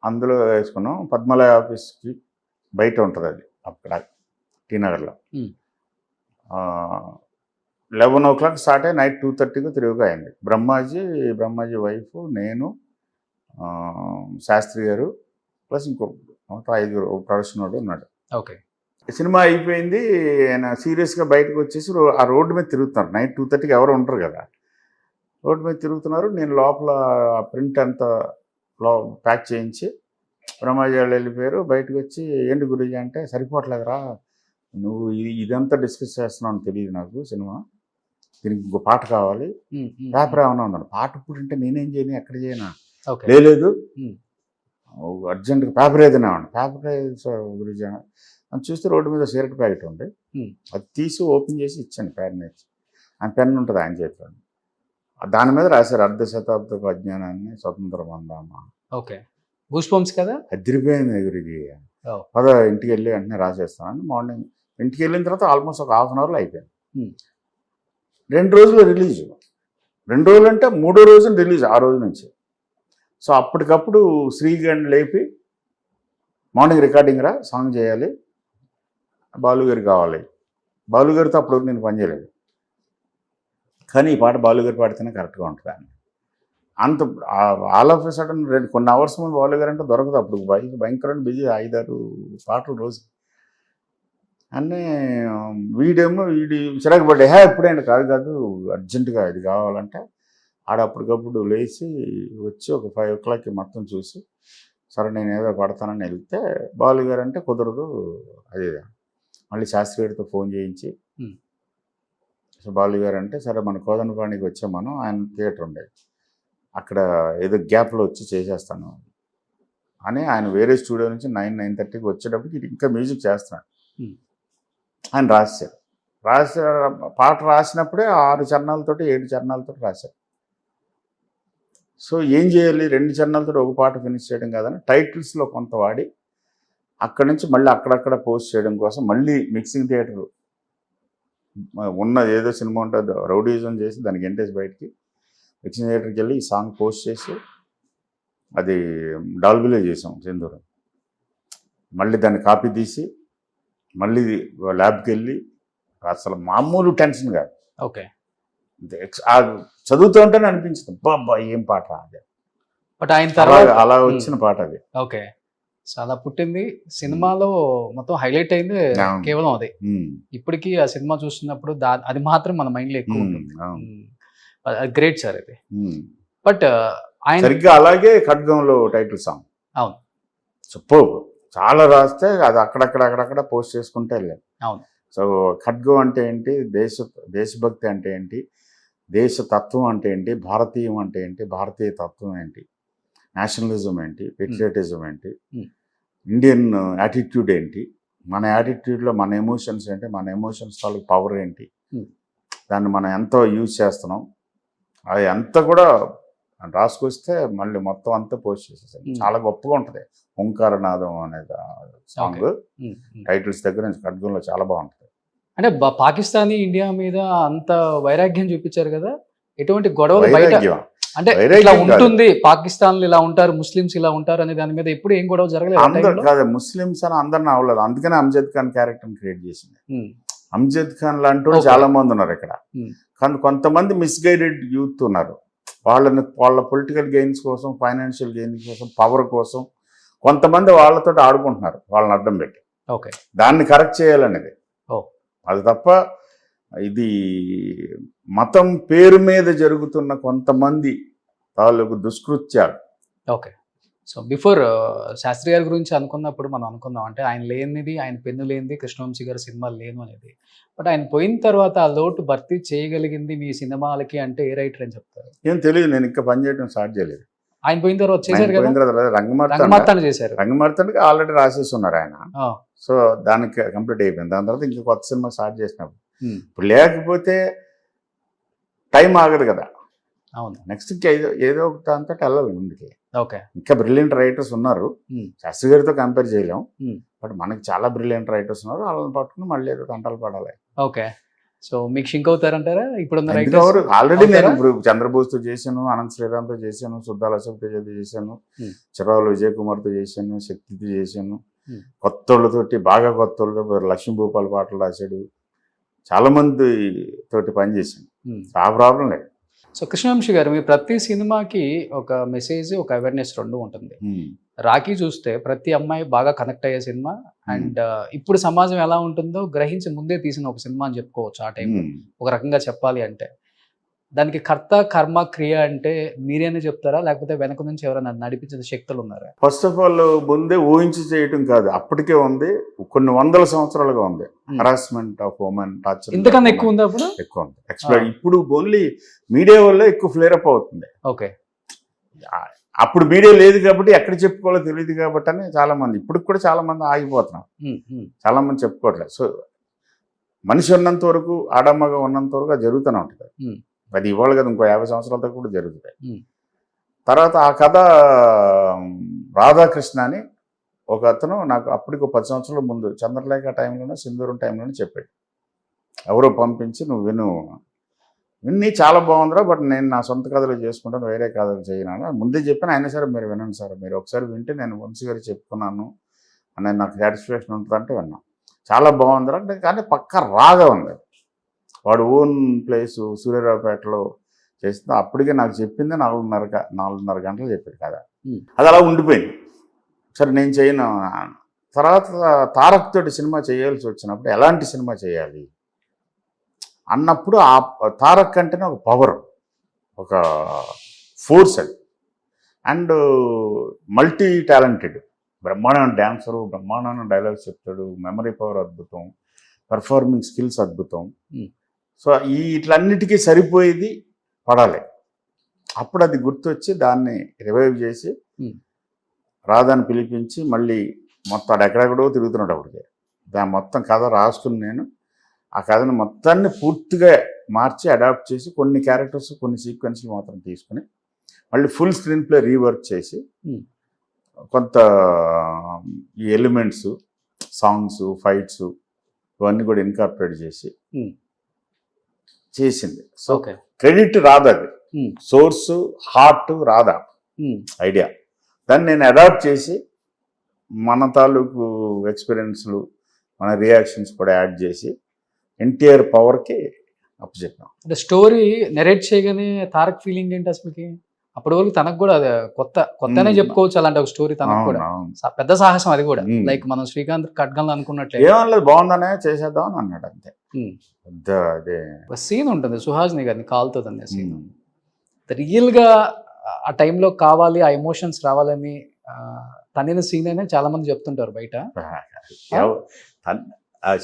అందులో వేసుకున్నాం. పద్మలయ ఆఫీస్కి బయట ఉంటుంది అది, అక్కడ టీ నగర్లో. 11 o'clock స్టార్ట్ అయ్యి నైట్ 2:30కి తిరుగుగా అయింది. బ్రహ్మాజీ వైఫ్, నేను, శాస్త్రి గారు ప్లస్ ఇంకో 5 ప్రొడక్షన్ వాడు ఉన్నాడు. ఓకే, సినిమా అయిపోయింది. ఆయన సీరియస్గా బయటకు వచ్చేసి ఆ రోడ్డు మీద తిరుగుతున్నారు. నైట్ 2:30కి ఎవరు ఉంటారు కదా, రోడ్డు మీద తిరుగుతున్నారు. నేను లోపల ప్రింట్ అంతా ప్యాక్ చేయించి బ్రహ్మాజీ వాళ్ళు వెళ్ళిపోయారు. బయటకు వచ్చి ఏంటి గురించి అంటే, సరిపోవట్లేదురా నువ్వు ఇదంతా డిస్కస్ చేస్తున్నావు అని తెలియదు నాకు, సినిమా దీనికి ఇంకో పాట కావాలి, పేపర్ ఏమన్నా ఉన్నాడు. పాట ఇప్పుడు అంటే నేనేం చేయను, ఎక్కడ చేయనా, లేదు అర్జెంట్గా పేపర్ ఏదైనా ఉండి, పేపర్ గురించి అని చూస్తే రోడ్డు మీద సిగరెట్ ప్యాకెట్ ఉంది. అది తీసి ఓపెన్ చేసి ఇచ్చాను, పెన్ ఇచ్చి. ఆ పెన్ ఉంటుంది ఆయన చేతిలో. దాని మీద రాశారు అర్ధ శతాబ్దపు అజ్ఞానాన్ని స్వతంత్రం అందామా. ఓకే, గూస్బంప్స్ కదా, అదిరిపోయింది గురించి. పద ఇంటికి వెళ్ళి వెంటనే రాసేస్తాను. మార్నింగ్ ఇంటికి వెళ్ళిన తర్వాత ఆల్మోస్ట్ ఒక 1/2 hourలో అయిపోయింది. 2 రోజులు రిలీజ్. 2 రోజులు అంటే 3వ రోజున రిలీజ్, ఆ రోజు నుంచి. సో అప్పటికప్పుడు శ్రీగణ్ లేపి మార్నింగ్ రికార్డింగ్ రా, సాంగ్ చేయాలి, బాలుగారు కావాలి. బాలుగారితో అప్పుడు నేను పనిచేయలేదు, కానీ ఈ పాట బాలుగారు పాడితేనే కరెక్ట్గా ఉంటుంది అని. అంత ఆల్ ఆఫ్ ఎ సడన్ కొన్ని అవర్స్ ముందు బాలుగారు అంటే దొరకదు. అప్పుడు భయంకరమైన బిజీ, 5-6 పాటలు రోజు. అన్నీ వీడి చిరాకు పడ్డా, ఎప్పుడైనా కాదు అర్జెంటుగా ఇది కావాలంటే ఆడప్పటికప్పుడు లేచి వచ్చి ఒక 5 o'clockకి మొత్తం చూసి, సరే నేను ఏదో పడతానని వెళ్తే బాలుగారు అంటే కుదరదు అది. మళ్ళీ శాస్త్రి గారితో ఫోన్ చేయించి, సో బాలుగారు అంటే సరే మన కోదండపాణికి వచ్చాం మనం, ఆయన థియేటర్ ఉండేది అక్కడ, ఏదో గ్యాప్లో వచ్చి చేసేస్తాను అని ఆయన వేరే స్టూడియో నుంచి 9-9:30కి వచ్చేటప్పటికి ఇంకా మ్యూజిక్ చేస్తున్నాడు. ఆయన రాశారు పాట రాసినప్పుడే 6 చరణాలతోటి 7 చరణాలతో రాశారు. సో ఏం చేయాలి, 2 చరణాలతో ఒక పాట ఫినిష్ చేయడం కాదని టైటిల్స్లో కొంత వాడి అక్కడి నుంచి మళ్ళీ అక్కడక్కడ పోస్ట్ చేయడం కోసం మళ్ళీ మిక్సింగ్ థియేటర్ ఉన్న ఏదో సినిమా ఉంటుంది రౌడీజం చేసి దానికి ఎంటేసి బయటికి మిక్సింగ్ థియేటర్కి వెళ్ళి ఈ సాంగ్ పోస్ట్ చేసి అది డాల్బీలో చేసాం సింధూరం. మళ్ళీ దాన్ని కాపీ తీసి మళ్ళీ ల్యాబ్కి వెళ్ళి, అసలు మామూలు టెన్షన్ కాదు. ఓకే, చదువుతూ ఉంటేనే అనిపించింది బాబా ఏం పాట అది. బట్ ఆయన తర్వాత అలా వచ్చిన పాట అది. ఓకే, చాలా పుట్టింది సినిమాలో మొత్తం హైలైట్ అయింది కేవలం అది. ఇప్పటికీ ఆ సినిమా చూస్తున్నప్పుడు అది మాత్రం మన మైండ్ లో ఎక్కువ ఉంటుంది. గ్రేట్ సార్ ఇది. బట్ ఆయన సరిగ్గా అలాగే ఖడ్గంలో టైటిల్ సాంగ్. అవును, సూపర్. చాలా రాస్తే అది అక్కడక్కడ పోస్ట్ చేసుకుంటే వెళ్ళాను. అవును. సో ఖడ్గం అంటే ఏంటి, దేశభక్తి అంటే ఏంటి, దేశ తత్వం అంటే ఏంటి, భారతీయం అంటే ఏంటి, భారతీయ తత్వం ఏంటి, నేషనలిజం ఏంటి, పెట్రియాటిజం ఏంటి, ఇండియన్ యాటిట్యూడ్ ఏంటి, మన యాటిట్యూడ్లో మన ఎమోషన్స్ ఏంటి, మన ఎమోషన్స్ తాలూకు పవర్ ఏంటి, దాన్ని మనం ఎంతో యూజ్ చేస్తున్నాం, అది అంతా కూడా రాసుకొస్తే మళ్ళీ మొత్తం అంతా పోస్ట్ చేసేసాను. చాలా గొప్పగా ఉంటుంది. ఓంకారనాదం అనేది సాంగ్ టైటిల్స్ దగ్గర నుంచి ఖడ్గంలో చాలా బాగుంటుంది. అంటే పాకిస్తానీ ఇండియా మీద అంత వైరాగ్యం చూపించారు కదా, ఎటువంటి గొడవలు బయట అంటే ఇలా ఉంటుంది, పాకిస్తాన్ ఇలా ఉంటారు, ముస్లిమ్స్ ఇలా ఉంటారు అనే దాని మీద ఎప్పుడు ఏం గొడవ జరగలేదు కాదు. ముస్లిమ్స్ అని అందరిని అవ్వలేదు, అందుకనే అమ్జద్ ఖాన్ క్యారెక్టర్ క్రియేట్ చేసింది. అమ్జద్ ఖాన్ లాంటి చాలా మంది ఉన్నారు ఇక్కడ, కానీ కొంతమంది మిస్గైడెడ్ యూత్ ఉన్నారు. వాళ్ళ పొలిటికల్ గెయిన్స్ కోసం, ఫైనాన్షియల్ గెయిన్స్ కోసం, పవర్ కోసం కొంతమంది వాళ్ళతో ఆడుకుంటున్నారు, వాళ్ళని అడ్డం పెట్టి. ఓకే, దాన్ని కరెక్ట్ చేయాలనేది అది తప్ప ఇది మతం పేరు మీద జరుగుతున్న కొంతమంది తాలూకు దుష్కృత్యాలు. ఓకే, సో బిఫోర్ శాస్త్రి గారి గురించి అనుకున్నప్పుడు మనం అనుకుందాం అంటే ఆయన లేనిది, ఆయన పెన్ను లేనిది కృష్ణవంశీ గారి సినిమాలు లేను అనేది. బట్ ఆయన పోయిన తర్వాత ఆ లోటు భర్తీ చేయగలిగింది మీ సినిమాలకి అంటే ఏ రైటర్ అని చెప్తారు? ఏం తెలియదు, నేను ఇంకా పనిచేయడం స్టార్ట్ చేయలేదు. ఆయన పోయిన తర్వాత చేశారు కదా, రంగమార్తాండ చేశారు. రంగమార్తాండకి ఆల్రెడీ రాసేసి ఉన్నారు ఆయన. సో దానికి కంప్లీట్ అయిపోయింది. దాని తర్వాత ఇంకా కొత్త సినిమా స్టార్ట్ చేసినప్పుడు ఇప్పుడు లేకపోతే టైం ఆగదు కదా. అవును, నెక్స్ట్ ఏదో ఒక దాంతో వెళ్ళాలి ముందుకి. ఓకే, ఇంకా బ్రిలియంట్ రైటర్స్ ఉన్నారు, శాస్త్రి గారితో కంపేర్ చేయలేం, బట్ మనకి చాలా బ్రిలియంట్ రైటర్స్ ఉన్నారు, వాళ్ళని పట్టుకుని మళ్ళీ ఏదో తంటాలు పడాలి. ఓకే, సో మీకు షింక్ అవుతారంటారా ఇప్పుడు? ఆల్రెడీ నేను ఇప్పుడు చంద్రబోస్తో చేశాను, అనంత్ శ్రీరామ్తో చేశాను, సుద్దాల అశోక్ తేజతో చేశాను, చిరావుల విజయ్ కుమార్తో చేశాను, శక్తితో చేశాను, కొత్త వాళ్ళతోటి బాగా కొత్త వాళ్ళతో లక్ష్మీ భూపాల్ పాటలు రాశాడు, చాలా మంది తోటి పనిచేశాను. ఆ ప్రాబ్లం లేదు. సో కృష్ణవంశీ గారు, మీ ప్రతి సినిమాకి ఒక మెసేజ్, ఒక అవేర్నెస్ రెండు ఉంటుంది. రాఖీ చూస్తే ప్రతి అమ్మాయి బాగా కనెక్ట్ అయ్యే సినిమా, అండ్ ఇప్పుడు సమాజం ఎలా ఉంటుందో గ్రహించి ముందే తీసిన ఒక సినిమా అని చెప్పుకోవచ్చు. ఆ టైంలో ఒక రకంగా చెప్పాలి అంటే దానికి కర్త కర్మ క్రియ అంటే మీరేనే చెప్తారా, లేకపోతే వెనక నుంచి ఎవరైనా నడిపించిన శక్తులు ఉన్నారా? ఫస్ట్ ఆఫ్ ఆల్ ముందే ఊహించి చేయటం కాదు, అప్పటికే ఉంది, కొన్ని వందల సంవత్సరాలుగా ఉంది. హరాస్మెంట్ ఆఫ్ ఉమెన్, టార్చర్ ఇంతకన్నా ఎక్కువ ఉంది, అప్పుడు ఎక్కువ ఉంది. ఇప్పుడు ఓన్లీ మీడియా వల్ల ఎక్కువ ఫ్లేర్ అప్ అవుతుంది. ఓకే, అప్పుడు మీడియా లేదు కాబట్టి ఎక్కడ చెప్పుకోవాలో తెలియదు కాబట్టి అని చాలా మంది, ఇప్పుడు కూడా చాలా మంది ఆగిపోతున్నారు, చాలా మంది చెప్పుకోవట్లేదు. సో మనిషి ఉన్నంత వరకు, ఆడమ్మగా ఉన్నంత వరకు అది జరుగుతూనే ఉంటుంది. అది ఇవాళ కదా, ఇంకో 50 సంవత్సరాల దాకా కూడా జరుగుతాయి. తర్వాత ఆ కథ రాధాకృష్ణ అని ఒక అతను నాకు అప్పటికి 10 సంవత్సరాల ముందు చంద్రలేఖ టైంలోనే, సింధూరం టైంలోనే చెప్పాడు. ఎవరో పంపించి నువ్వు విను, విన్ని చాలా బాగుందిరా, బట్ నేను నా సొంత కథలు చేసుకుంటాను, వేరే కథలు చేయను. ముందే చెప్పాను. అయినా సరే మీరు వినండి సార్, మీరు ఒకసారి వింటే నేను వంశీ గారికి చెప్పుకున్నాను అనేది నాకు సాటిస్ఫాక్షన్ ఉంటుందంటే విన్నాను. చాలా బాగుందిరా అంటే, కానీ పక్క రాగా ఉంది. వాడు ఓన్ ప్లేసు సూర్యారావుపేటలో చేస్తుంది. అప్పటికే నాకు చెప్పింది 4:30 గంటలు చెప్పాడు కదా. అది అలా ఉండిపోయింది. సరే నేను చేయను. తర్వాత తారక్ తోటి సినిమా చేయాల్సి వచ్చినప్పుడు ఎలాంటి సినిమా చేయాలి అన్నప్పుడు ఆ తారక్ అంటేనే ఒక పవర్, ఒక ఫోర్స్ అది. అండ్ మల్టీ టాలెంటెడ్, బ్రహ్మాండమైన డ్యాన్సరు, బ్రహ్మాండమైన డైలాగ్స్ చెప్తాడు, మెమరీ పవర్ అద్భుతం, పెర్ఫార్మింగ్ స్కిల్స్ అద్భుతం. సో ఇట్లన్నిటికీ సరిపోయేది పడాలి. అప్పుడు అది గుర్తొచ్చి దాన్ని రివైవ్ చేసి రాధాని పిలిపించి మళ్ళీ మొత్తం ఎక్కడెక్కడో తిరుగుతున్నాడు. అప్పటికే దాని మొత్తం కథ రాసుకుని నేను ఆ కథను మొత్తాన్ని పూర్తిగా మార్చి అడాప్ట్ చేసి కొన్ని క్యారెక్టర్స్ కొన్ని సీక్వెన్స్లు మాత్రం తీసుకుని మళ్ళీ ఫుల్ స్క్రీన్ ప్లే రీవర్క్ చేసి కొంత ఈ ఎలిమెంట్స్, సాంగ్స్, ఫైట్స్ ఇవన్నీ కూడా ఇన్కార్పొరేట్ చేసి చేసింది. సో క్రెడిట్ రాదా, అది సోర్స్ హార్ట్ రాదా ఐడియా. దాన్ని నేను అడాప్ట్ చేసి మన తాలూకు ఎక్స్పీరియన్స్లు, మన రియాక్షన్స్ కూడా యాడ్ చేసి ఎన్టీఆర్ పవర్కి అప్పచెప్పాం. అంటే స్టోరీ నెరేట్ చేయగానే తారక్ ఫీలింగ్ ఏంటి అసలుకి? అప్పటి వరకు తనకు కూడా అది కొత్తనే చెప్పుకోవచ్చు. అలాంటి ఒక స్టోరీ తనకు కూడా పెద్ద సాహసం. అది కూడా లైక్ మనం శ్రీకాంత్ ఖడ్గంలో అనుకున్నట్లే ఏమనలేదు, బాగుందనే చేసేద్దాం అని అన్నాడు అంతే. అదే సీన్ ఉంటుంది సుహాసిని గారిని కాలుతుంది అనే సీన్. రియల్గా ఆ టైంలో కావాలి, ఆ ఎమోషన్స్ రావాలని తనిన సీన్ అనే చాలా మంది చెప్తుంటారు బయట.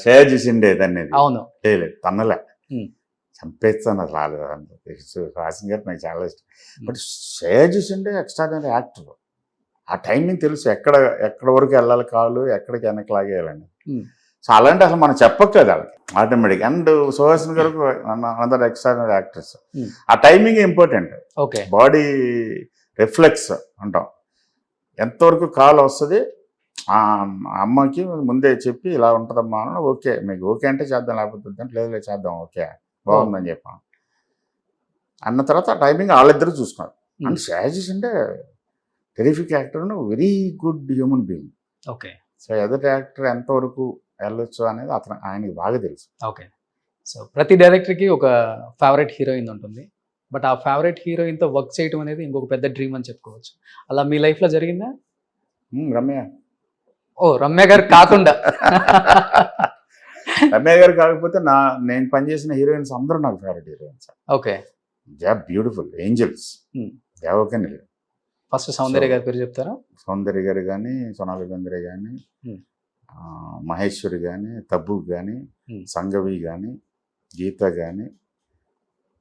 షేర్ చేసిండే దాన్ని. అవును, తన్నలే, చంపేస్తాను అసలు. హాసిన్ గారు నాకు చాలా ఇష్టం. బట్ షేర్ చేసిండే ఎక్స్ట్రాడినరీ యాక్టర్. ఆ టైమింగ్ తెలుసు, ఎక్కడ వరకు వెళ్ళాలి కాలు, ఎక్కడికి వెనక్కి లాగేయాలని. సో అలాంటి అసలు మనం చెప్పక్కర్లేదు వాళ్ళకి ఆటోమేటిక్. అండ్ సుహాసిన్ గారు అనదర్ ఎక్స్ట్రాడినరీ యాక్టర్స్. ఆ timing important. Okay, body reflex అంటాం, ఎంతవరకు కాల్ వస్తుంది. అమ్మకి ముందే చెప్పి ఇలా ఉంటుందమ్మా అని, ఓకే మీకు ఓకే అంటే చేద్దాం, లేకపోతే లేదు చేద్దాం, ఓకే బాగుందని చెప్పాను అన్న తర్వాత టైమింగ్ వాళ్ళిద్దరూ చూసుకున్నారు. అండ్ షాజీస్ అంటే terrific actor, very good human being. Okay, so ఎదటి యాక్టర్ ఎంతవరకు వెళ్ళొచ్చు అనేది ఆయనకి బాగా తెలుసు. ఓకే, సో ప్రతి డైరెక్టర్కి ఒక ఫేవరెట్ హీరోయిన్ ఉంటుంది. బట్ ఆ ఫేవరెట్ హీరోయిన్తో వర్క్ చేయడం అనేది ఇంకొక పెద్ద డ్రీమ్ అని చెప్పుకోవచ్చు. అలా మీ లైఫ్లో జరిగిందా? రమ్య. ఓ, రమ్య గారు కాకుండా రమ్య గారు కాకపోతే నేను పనిచేసిన హీరోయిన్స్ అందరూ నాకు favourite heroines. Okay, they are beautiful angels. They are okay. First Soundarya గారి పేరు చెప్తారా? సౌందర్య గారు కానీ, సోనాలి బెంద్రే కానీ, మహేశ్వరి కానీ, తబ్బు కానీ, సంగవి కానీ, గీత కానీ,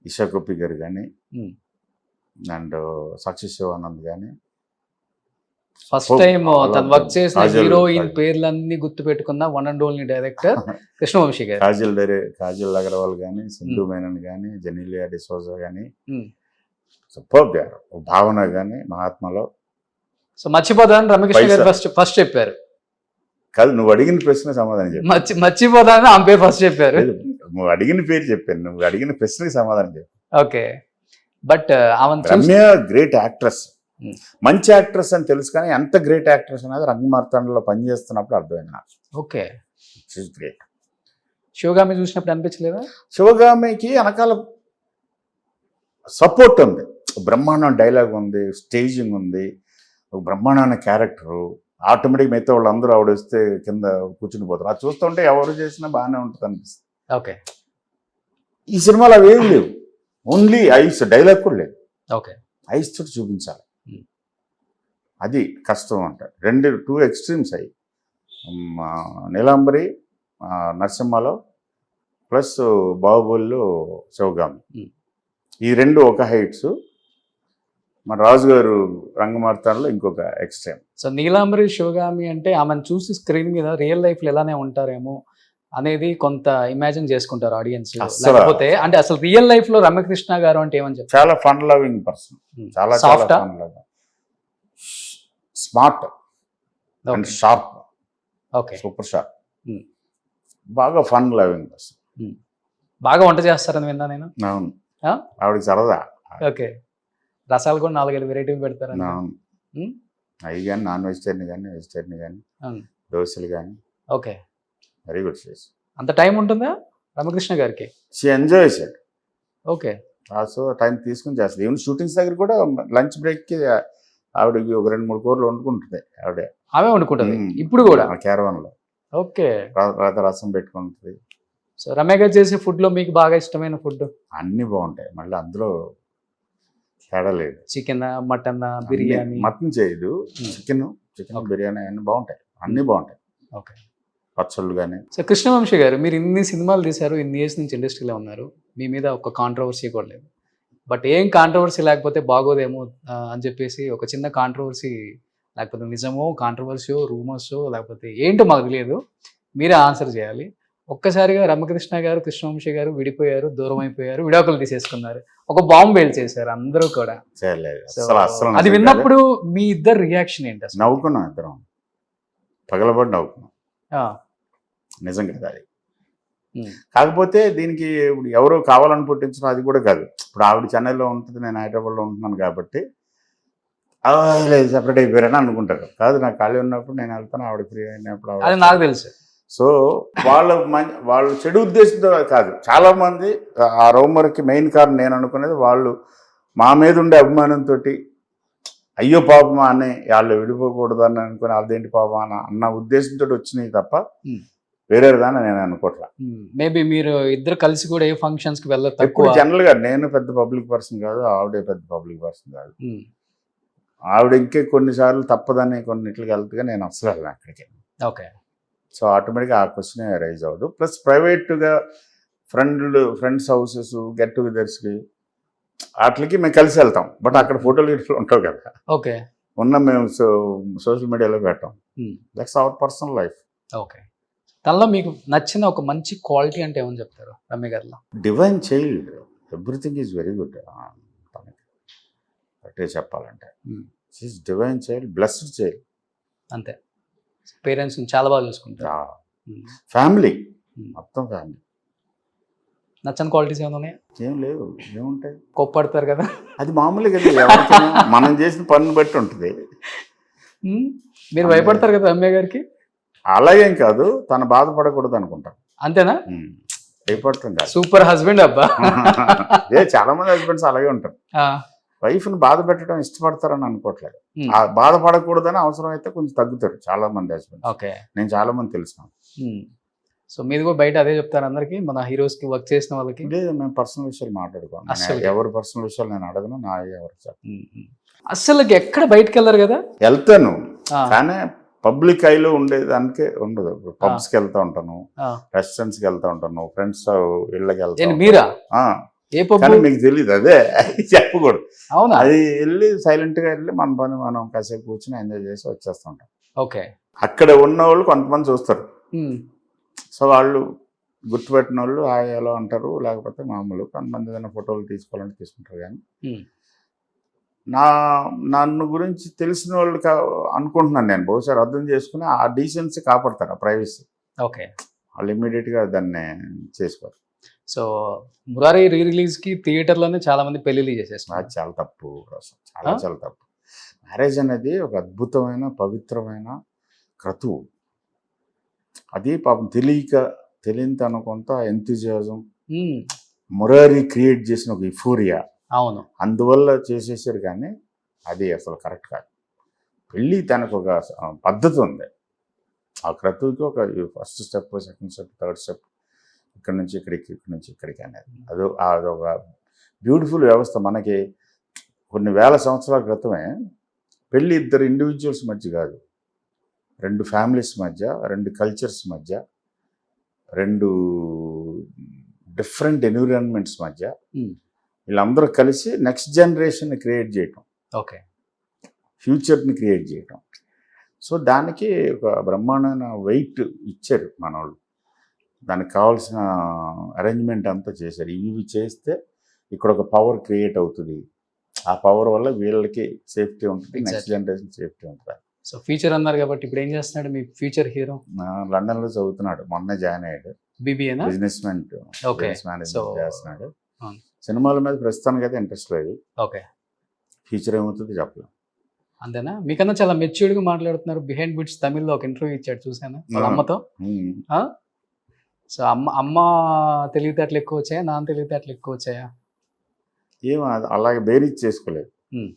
ఇషా కొప్పి గారు కానీ, అండ్ సాక్షి శివానంద్ కానీ. ఫస్ట్ టైం తను వర్క్ చేసిన హీరోయిన్ పేర్లన్నీ గుర్తు పెట్టుకున్న one and only director Krishna Vamsi గారు. కాజల్ అగర్వాల్ కానీ, సింధు మేనన్ కానీ, జెనీలియా డిసోజా కానీ, సూపర్ దే ఆర్. భావన కానీ మహాత్మలో. సో మర్చిపోదాని రమకృష్ణ గారు ఫస్ట్ చెప్పారు. కాదు, నువ్వు అడిగిన ప్రశ్న సమాధానం చెప్పు. మర్చిపోదాని ఆమె పేరు ఫస్ట్ చెప్పారు. నువ్వు అడిగిన పేరు చెప్పాను, నువ్వు అడిగిన ప్రశ్నకి సమాధానం చెప్పు. Okay, but Ramya great actress, మంచి యాక్ట్రెస్ అని తెలుసు, కానీ ఎంత గ్రేట్ యాక్ట్రెస్ అనేది రంగమార్తాండలో పనిచేస్తున్నప్పుడు అర్థమైంది నాకు. Okay, great. శివగామి చూసినప్పుడు అనిపించలేదా? శివగామికి వెనకాల సపోర్ట్ ఉంది, బ్రహ్మాండం డైలాగ్ ఉంది, స్టేజింగ్ ఉంది, బ్రహ్మాండమైన క్యారెక్టరు. ఆటోమేటిక్ మిగతా వాళ్ళందరూ ఆవిడ వస్తే కింద కూర్చుని పోతారు. అది చూస్తుంటే ఎవరు చేసినా బాగానే ఉంటుంది అనిపిస్తుంది. ఓకే, ఈ సినిమాలో అవి ఏం లేవు, ఓన్లీ ఐస్, డైలాగ్ కూడా లేదు. ఓకే, ఐస్ తోటి చూపించాలి, అది కష్టం అంట. టూ ఎక్స్ట్రీమ్స్ అయ్యి, నీలాంబరి నరసింహలో ప్లస్ బాహుబలిలో శివగామి, ఈ రెండు ఒక హైట్స్. మన రాజుగారు రంగమార్తాండలో ఇంకొక ఎక్స్ట్రీమ్. సో నీలాంబరి శివగామి అంటే ఆమెను చూసి స్క్రీన్ మీద రియల్ లైఫ్లో ఎలానే ఉంటారేమో అనేది కొంత ఇమాజిన్ చేసుకుంటారు ఆడియన్స్. లేకపోతే అంటే అసలు రియల్ లైఫ్ లో రమ్యకృష్ణ గారు అంటే ఏమని చెప్తారు? చాలా ఫన్ లవింగ్ పర్సన్, చాలా soft, smart and sharp. Okay, super sharp, బాగా ఫన్ లవింగ్ పర్సన్. బాగా వంట చేస్తారని విన్నా నేను. అవును, ఆ? ఆవిడకి సరదా. ఓకే. రసాలు కూడా 4-5 వెరైటీలు పెడతారు. అవి కానీ నాన్ వెజిటేరియన్ కానీ వెజిటేరియన్ కానీ దోశలు కానీ ఓకే. Very good she's. అంత టైం ఉంటుందా రామకృష్ణ గారికి? She enjoys it. Okay. So time తీసుకుని చేస్తుంది. ఈవెన్ షూటింగ్స్ దగ్గర కూడా లంచ్ బ్రేక్కి ఆవిడకి ఒక 2-3 కూరలు వండుకుంటుంది ఆవిడే. ఆమె వండుకుంటుంది ఇప్పుడు కూడా క్యారవాన్లో. ఓకే. రసం పెట్టుకుంటుంది. సో రమ్య గారు చేసే ఫుడ్లో మీకు బాగా ఇష్టమైన ఫుడ్? అన్నీ బాగుంటాయి, మళ్ళీ అందులో తేడా లేదు. Chicken, mutton, biryani? మటన్ చేయదు, చికెన్ బిర్యానీ అన్నీ బాగుంటాయి, అన్నీ బాగుంటాయి. ఓకే. పచ్చళ్ళు కానీ. సో కృష్ణవంశీ గారు, మీరు ఇన్ని సినిమాలు తీశారు, ఇన్ని ఇయర్స్ నుంచి ఇండస్ట్రీలో ఉన్నారు, మీ మీద ఒక కాంట్రవర్సీ కూడా లేదు. బట్ ఏం కాంట్రవర్సీ లేకపోతే బాగోదేమో అని చెప్పేసి ఒక చిన్న కాంట్రవర్సీ, లేకపోతే నిజమో కాంట్రవర్సీయో రూమర్సో లేకపోతే ఏంటో మాకు తెలియదు, మీరే ఆన్సర్ చేయాలి. ఒక్కసారిగా రమకృష్ణ గారు కృష్ణవంశీ గారు విడిపోయారు, దూరం అయిపోయారు, విడాకులు తీసేసుకున్నారు, ఒక బాంబు బేల్ చేశారు అందరూ కూడా. అది విన్నప్పుడు మీ ఇద్దరు రియాక్షన్ ఏంటి అసలు? నవ్వుకున్నాం, ఇద్దరం పగలబడి నవ్వుకున్నాం. నిజం కదా అది. కాకపోతే దీనికి ఇప్పుడు ఎవరో కావాలని పుట్టించడం అది కూడా కాదు. ఇప్పుడు ఆవిడ చెన్నైలో ఉంటుంది, నేను హైదరాబాద్లో ఉంటున్నాను కాబట్టి లేదు సెపరేట్ అయిపోయారని అనుకుంటారు. కాదు, నాకు ఖాళీ ఉన్నప్పుడు నేను వెళ్తాను, ఆవిడ ఫ్రీ అయినప్పుడు అది నాకు తెలుసు. సో వాళ్ళు చెడు ఉద్దేశంతో కాదు. చాలామంది ఆ రూమర్కి మెయిన్ కారణం నేను అనుకునేది వాళ్ళు మా మీద ఉండే అభిమానంతో అయ్యో పాపమా అని వాళ్ళు విడిపోకూడదు అని అనుకుని అదేంటి పాపం అన్న ఉద్దేశంతో వచ్చినాయి తప్ప వేరే దాన్ని నేను అనుకోవట్లా. మేబీ మీరు ఇద్దరు కలిసి కూడా ఏ ఫంక్షన్స్కి వెళ్ళదు. ఇప్పుడు జనరల్గా నేను పెద్ద పబ్లిక్ పర్సన్ కాదు, ఆవిడే పెద్ద పబ్లిక్ పర్సన్ కాదు. ఆవిడ ఇంకే కొన్నిసార్లు తప్పదని కొన్నిట్లకి వెళ్తుగా నేను అసలు వెళ్ళను అక్కడికి. ఓకే. సో ఆటోమేటిక్గా ఆ క్వశ్చన్ రైజ్ అవ్వదు. ప్లస్ ప్రైవేట్గా ఫ్రెండ్స్ హౌసెస్ గెట్ టుగెదర్స్కి వాటికి మేము కలిసి వెళ్తాం. బట్ అక్కడ ఫోటోలు గిట్లు ఉంటావు కదా. ఓకే. మేము సోషల్ మీడియాలో పెట్టాం. That's our personal life. Okay. తనలో మీకు నచ్చిన ఒక మంచి క్వాలిటీ అంటే ఏమని చెప్తారు రమ్య గారిలో? Divine child, everything is very good. అట్టే చెప్పాలంటే she is divine child, blessed child. అంతే. పేరెంట్స్ని చాలా బాగా చూసుకుంటారు. ఫ్యామిలీ మొత్తం ఫ్యామిలీ. నచ్చని క్వాలిటీస్ ఏమైనా ఉన్నాయా? ఏం లేవు. ఏముంటాయి? కోప్పడతారు కదా, అది మామూలు కదా, ఎవరికైనా మనం చేసిన పనిని బట్టి ఉంటుంది. మీరు భయపడతారు కదా రమ్య గారికి? అలాగేం కాదు, తను బాధపడకూడదు అనుకుంటాను. అంతేనా? భయపడుతుంది. సూపర్ హస్బెండ్ అబ్బా. చాలా మంది హస్బెండ్స్ అలాగే ఉంటారు. వైఫ్ని బాధ పెట్టడం ఇష్టపడతారని అనుకోవట్లేదు. ఆ బాధపడకూడదని అవసరం అయితే కొంచెం తగ్గుతారు చాలా మంది హస్బెండ్స్. ఓకే. నేను చాలా మంది తెలిసిన. సో మీరు కూడా బయట అదే చెప్తారు అందరికి, మన హీరోస్కి వర్క్ చేసిన వాళ్ళకి? లేదు, మేము పర్సనల్ విషయాలు మాట్లాడుకోను. ఎవరి పర్సనల్ విషయాలు నేను అడగను, నా ఎవరికి చెప్పను. అసలు ఎక్కడ బయటకు వెళ్ళరు కదా? వెళ్తాను, కానీ పబ్లిక్ ఐలో ఉండేదానికే ఉండదు. పబ్స్కి వెళ్తా ఉంటాను, రెస్టారెంట్స్కి వెళ్తా ఉంటాను, ఫ్రెండ్స్ ఇళ్ళకి వెళ్తాను. మీరా? కానీ మీకు తెలియదు, అదే చెప్పకూడదు. అవునా? అది వెళ్ళి సైలెంట్గా వెళ్ళి మన పని మనం కాసేపు కూర్చొని ఎంజాయ్ చేసి వచ్చేస్తుంటాం. ఓకే. అక్కడ ఉన్న వాళ్ళు కొంతమంది చూస్తారు, సో వాళ్ళు గుర్తుపెట్టిన వాళ్ళు ఎలా ఉంటారు, లేకపోతే మామూలు కొంతమంది ఏదైనా ఫోటోలు తీసుకోవాలంటే తీసుకుంటారు. కానీ నన్ను గురించి తెలిసిన వాళ్ళు అనుకుంటున్నాను నేను, బహుశా అర్థం చేసుకుని ఆ డీసెన్సీ కాపాడతారు, ఆ ప్రైవసీ. ఓకే. వాళ్ళు ఇమ్మీడియట్గా దాన్ని చేసుకోరు. సో మురారి రీ రిలీజ్కి థియేటర్లోనే చాలా మంది పెళ్లిళ్ళు చేసేస్తున్నారు. అది చాలా తప్పు, చాలా చాలా తప్పు. మ్యారేజ్ అనేది ఒక అద్భుతమైన పవిత్రమైన క్రతువు. అది పాపం తెలియని కొంత ఎంతూజియాజం మురారి క్రియేట్ చేసిన ఒక యుఫోరియా. అవును, అందువల్ల చేసేసారు. కానీ అది అసలు కరెక్ట్ కాదు. పెళ్ళి తనకు ఒక పద్ధతి ఉంది. ఆ క్రతువుకి ఒక first step, second step, third step, ఇక్కడ నుంచి ఇక్కడికి, ఇక్కడ నుంచి ఇక్కడికి అనేది అదొక బ్యూటిఫుల్ వ్యవస్థ. మనకి కొన్ని వేల సంవత్సరాల క్రితమే పెళ్ళి ఇద్దరు ఇండివిజువల్స్ మధ్య కాదు, 2 ఫ్యామిలీస్ మధ్య, 2 కల్చర్స్ మధ్య, 2 డిఫరెంట్ ఎన్విరాన్మెంట్స్ మధ్య వీళ్ళందరూ కలిసి నెక్స్ట్ జనరేషన్ని క్రియేట్ చేయటం, ఓకే, ఫ్యూచర్ని క్రియేట్ చేయటం. సో దానికి ఒక బ్రహ్మాండమైన వెయిట్ ఇచ్చారు మనోళ్ళు. దానికి కావాల్సిన అరేంజ్మెంట్ అంతా చేశారు. ఇవి చేస్తే ఇక్కడ ఒక పవర్ క్రియేట్ అవుతుంది. ఆ పవర్ వల్ల వీళ్ళకి సేఫ్టీ ఉంటుంది, నెక్స్ట్ జనరేషన్ సేఫ్టీ ఉంటుంది. సో ఫ్యూచర్ అన్నారు కాబట్టి ఇప్పుడు ఏం చేస్తున్నాడు మీ ఫ్యూచర్ హీరో? లండన్లో చదువుతున్నాడు, మొన్నే జాయిన్ అయ్యాడు. బీబీఏనా? బిజినెస్ మేనేజ్మెంట్ చేస్తున్నాడు. సినిమాల మీద ప్రస్తుతానికి అయితే ఇంట్రెస్ట్ లేదు. ఓకే, ఫ్యూచర్ ఏమవుతుంది చెప్పలేం. అంతేనా? మీకన్నా చాలా మెచ్యూర్డ్ గా మాట్లాడుతున్నారు. బిహైండ్ బిట్స్ తమిళ్లో ఒక ఇంటర్వ్యూ ఇచ్చాడు, చూసాను వాళ్ళ అమ్మతో. సో అమ్మ తెలివితేటలు ఎక్కువ వచ్చాయా, నాన్న తెలివితేటలు ఎక్కువ వచ్చాయా? ఏం అలాగే బేరీజ్ చేసుకోలేదు. Hmm.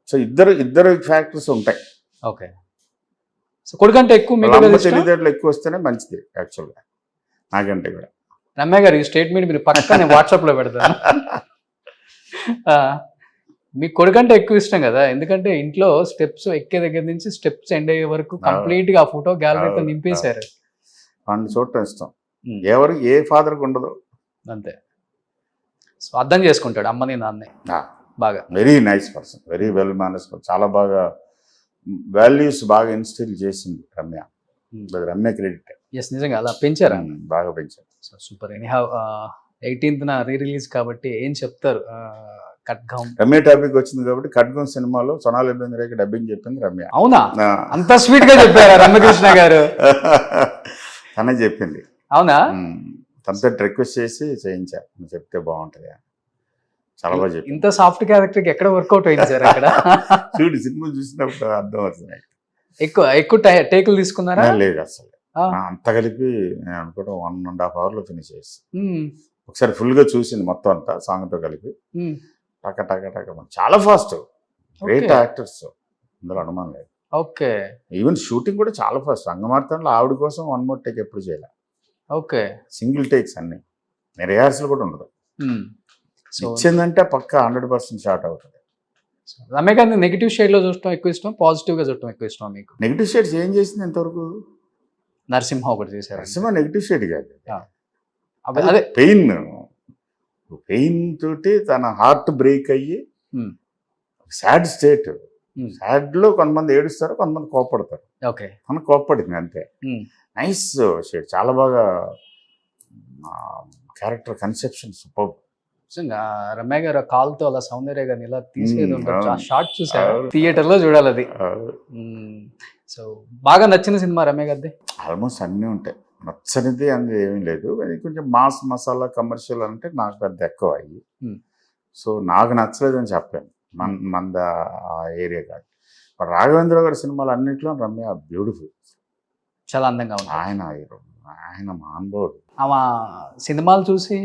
సో ఇద్దరు ఫ్యాక్టర్స్ ఉంటాయి. ఓకే, సో కొడుకంటే ఎక్కువ మీకు వాళ్ళ ఏది అమ్మ ఇష్టం? తెలివితేటలు ఎక్కువ వస్తేనే మంచిది యాక్చువల్గా నాకంటే కూడా. రమ్య గారు ఈ స్టేట్మెంట్ మీరు పక్కా నేను వాట్సాప్ లో పెడతాను. మీ కొడుకంటే ఎక్కువ ఇష్టం కదా, ఎందుకంటే ఇంట్లో స్టెప్స్ ఎక్కే దగ్గర నుంచి స్టెప్స్ ఎండ్ అయ్యే వరకు కంప్లీట్ గా ఆ ఫోటో గ్యాలరీతో నింపేశారు. వాడిని చూడటం ఇష్టం. Hmm. ఎవరికి ఏ ఫాదర్కి ఉండదు. అంతే. సో అర్థం చేసుకుంటాడు అమ్మని నాన్నే బాగా. Very nice person, very well manners, చాలా బాగా వాల్యూస్ బాగా ఇన్స్టిల్ చేసింది రమ్య. రమ్య క్రెడిట్. ఎస్, నిజంగా అలా పెంచారా? బాగా పెంచారు. So super. Anyhow 18th re release కాబట్టి ఏం చెప్తారు? ఖడ్గం రమ్య టాపిక్ వచ్చింది కాబట్టి ఖడ్గం సినిమాలో సోనాలి బెంద్రేకి డబ్బింగ్ చెప్పింది రమ్య. అవునా? అంత స్వీట్ గా చెప్పారా రమ్యకృష్ణ గారు? తనే చెప్పింది. అవునా? తనతో రిక్వెస్ట్ చేసి చేయించారు, నువ్వు చెప్తే బాగుంటుంది. చాలా బాగా చెప్పి. ఇంత సాఫ్ట్ క్యారెక్టర్ కి ఎక్కడ వర్కౌట్ అయింది సార్ అక్కడ? చూడు సినిమా చూసినప్పుడు అర్థం అవుతుంది. ఎక్కువ టేకులు తీసుకున్నారా? లేదు అసలు. అంత కలిపి నేను అనుకోవడం 1.5 hours లో ఫినిష్ చేసి మ్మ్. ఒకసారి ఫుల్ గా చూసింది మొత్తం అంతా సాంగ్ తో కలిపి. మ్మ్. టక టక టక చాలా ఫాస్ట్, గ్రేట్ Okay. యాక్టర్స్, అందులో అనుమానం లేదు. ఓకే, ఈవెన్ షూటింగ్ కూడా చాలా ఫాస్ట్. అంగమార్తంలో ఆవిడ కోసం 1 more take ఎప్పుడు చేయాలి, ఓకే. సింగిల్ టేక్స్ అన్ని, రిహార్సల్ కూడా ఉండదు. మ్మ్. సో ఇచ్చిందంటే పక్కా 100% షార్ట్ అవుతుంది. రమ్య గారిని నెగిటివ్ షేడ్ లో చూడటం ఎక్కువ ఇష్టం, పాజిటివ్ గా చూడటం ఎక్కువ ఇష్టం మీకు? నెగిటివ్ షేడ్స్ ఏం చేసింది ఎంతవరకు? నరసింహ ఒకటి చేశారు. నరసింహ నెగిటివ్ షేడ్ కాదు, అదే పెయిన్ తోటి తన హార్ట్ బ్రేక్ అయ్యి Hmm. Sad state. Hmm. Sad లో కొంతమంది ఏడుస్తారు, కొంతమంది కోప్పడతారు. ఓకే. మన కోప్పడింది అంతే. నైస్ షేడ్, చాలా బాగా క్యారెక్టర్ కన్సెప్షన్ సూపర్. నిజంగా రమ్య గారు కాల్తో అలా సౌందర్య గారిని ఇలా తీసేది ఉండొచ్చు. ఆ అవును. షార్ట్ చూసారు, అవును. థియేటర్ లో చూడాలి అది. సో బాగా నచ్చిన సినిమా రమ్య గారిది? ఆల్మోస్ట్ అన్నీ ఉంటాయి, నచ్చనిది అనేది ఏమీ లేదు. అది కొంచెం మాస్ మసాలా కమర్షియల్ అంటే నాకు పెద్ద ఎక్కువ అయ్యి. Hmm. సో నాకు నచ్చలేదని చెప్పాను, మంద ఆ ఏరియా కాదు. బట్ రాఘవేంద్ర గారి సినిమాలు అన్నింటిలో రమ్య బ్యూటిఫుల్, చాలా అందంగా ఉంది. ఆయన మానవుడు. ఆమె సినిమాలు చూసి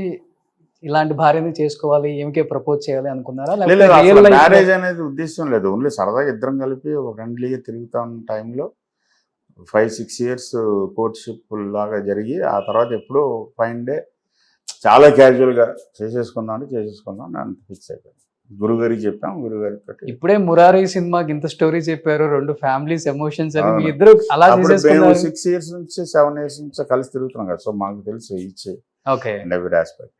ఇలాంటి భార్యని చేసుకోవాలి, ఏమికే ప్రపోజ్ చేయాలి అనుకున్నారా? రియల్ లైఫ్ మ్యారేజ్ అనేది ఉద్దేశం లేదు, ఓన్లీ సరదాగా ఇద్దరం కలిపి ఒక ఫ్రెండ్లీగా తిరుగుతా ఉన్న టైంలో 5-6 years కోర్ట్షిప్ లాగా జరిగి ఆ తర్వాత ఎప్పుడో ఫైన్ డే చాలా క్యాజువల్గా చేసేసుకుందాం అని ఫిక్స్ అయిపోయింది. గురుగారికి చెప్పాం, గురుగారితో ఇప్పుడే మురారి సినిమాకి ఇంత స్టోరీ చెప్పారు, 2 ఫ్యామిలీస్ ఎమోషన్స్ అని. మీ ఇద్దరు అలా చేసేసుకున్నారు. 6 years నుంచి 7 years నుంచి కలిసి తిరుగుతున్నాం కదా, సో మాకు తెలుసు each okay and every aspect.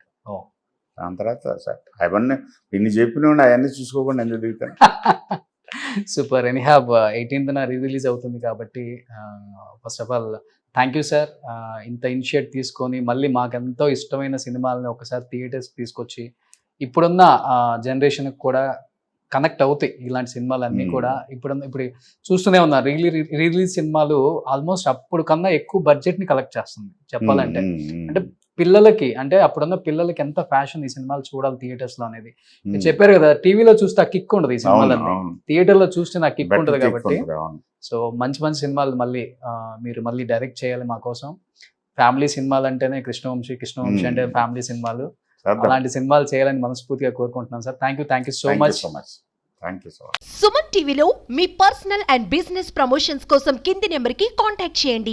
దాని తర్వాత సార్ అవన్నీ ఇన్ని చెప్పిన అవన్నీ చూసుకోకుండా ఎందుకు దిగుతాను. Super. Anyhow 18th re release అవుతుంది కాబట్టి first of all thank you sir. ఇంత ఇనిషియేట్ తీసుకొని మళ్ళీ మాకెంతో ఇష్టమైన సినిమాలని ఒకసారి థియేటర్స్ తీసుకొచ్చి ఇప్పుడున్న జనరేషన్కి కూడా కనెక్ట్ అవుతాయి ఇలాంటి సినిమాలన్నీ కూడా. ఇప్పుడు చూస్తూనే ఉన్నా రిలీజ్ సినిమాలు ఆల్మోస్ట్ అప్పుడు కన్నా ఎక్కువ బడ్జెట్ని కలెక్ట్ చేస్తుంది చెప్పాలంటే. అంటే పిల్లలకి, అంటే అప్పుడున్న పిల్లలకి ఎంత ఫ్యాషన్ ఈ సినిమాలు చూడాలి థియేటర్స్ లో అనేది. మీరు చెప్పారు కదా, టీవీలో చూస్తే ఆ కిక్ ఉండదు, ఈ సినిమాలన్నీ థియేటర్ లో చూస్తే నాకు కిక్ ఉంటుంది కాబట్టి. సో మంచి మంచి సినిమాలు మళ్ళీ మీరు మళ్ళీ డైరెక్ట్ చేయాలి మా కోసం. ఫ్యామిలీ సినిమాలు అంటేనే కృష్ణవంశీ అంటే ఫ్యామిలీ సినిమాలు, అలాంటి సినిమాలు చేయాలని మనస్ఫూర్తిగా కోరుకుంటున్నాను sir. Thank you so much. Suman టీవీలో మీ పర్సనల్ అండ్ బిజినెస్ ప్రమోషన్స్ కోసం కింది నెంబర్కి కాంటాక్ట్ చేయండి.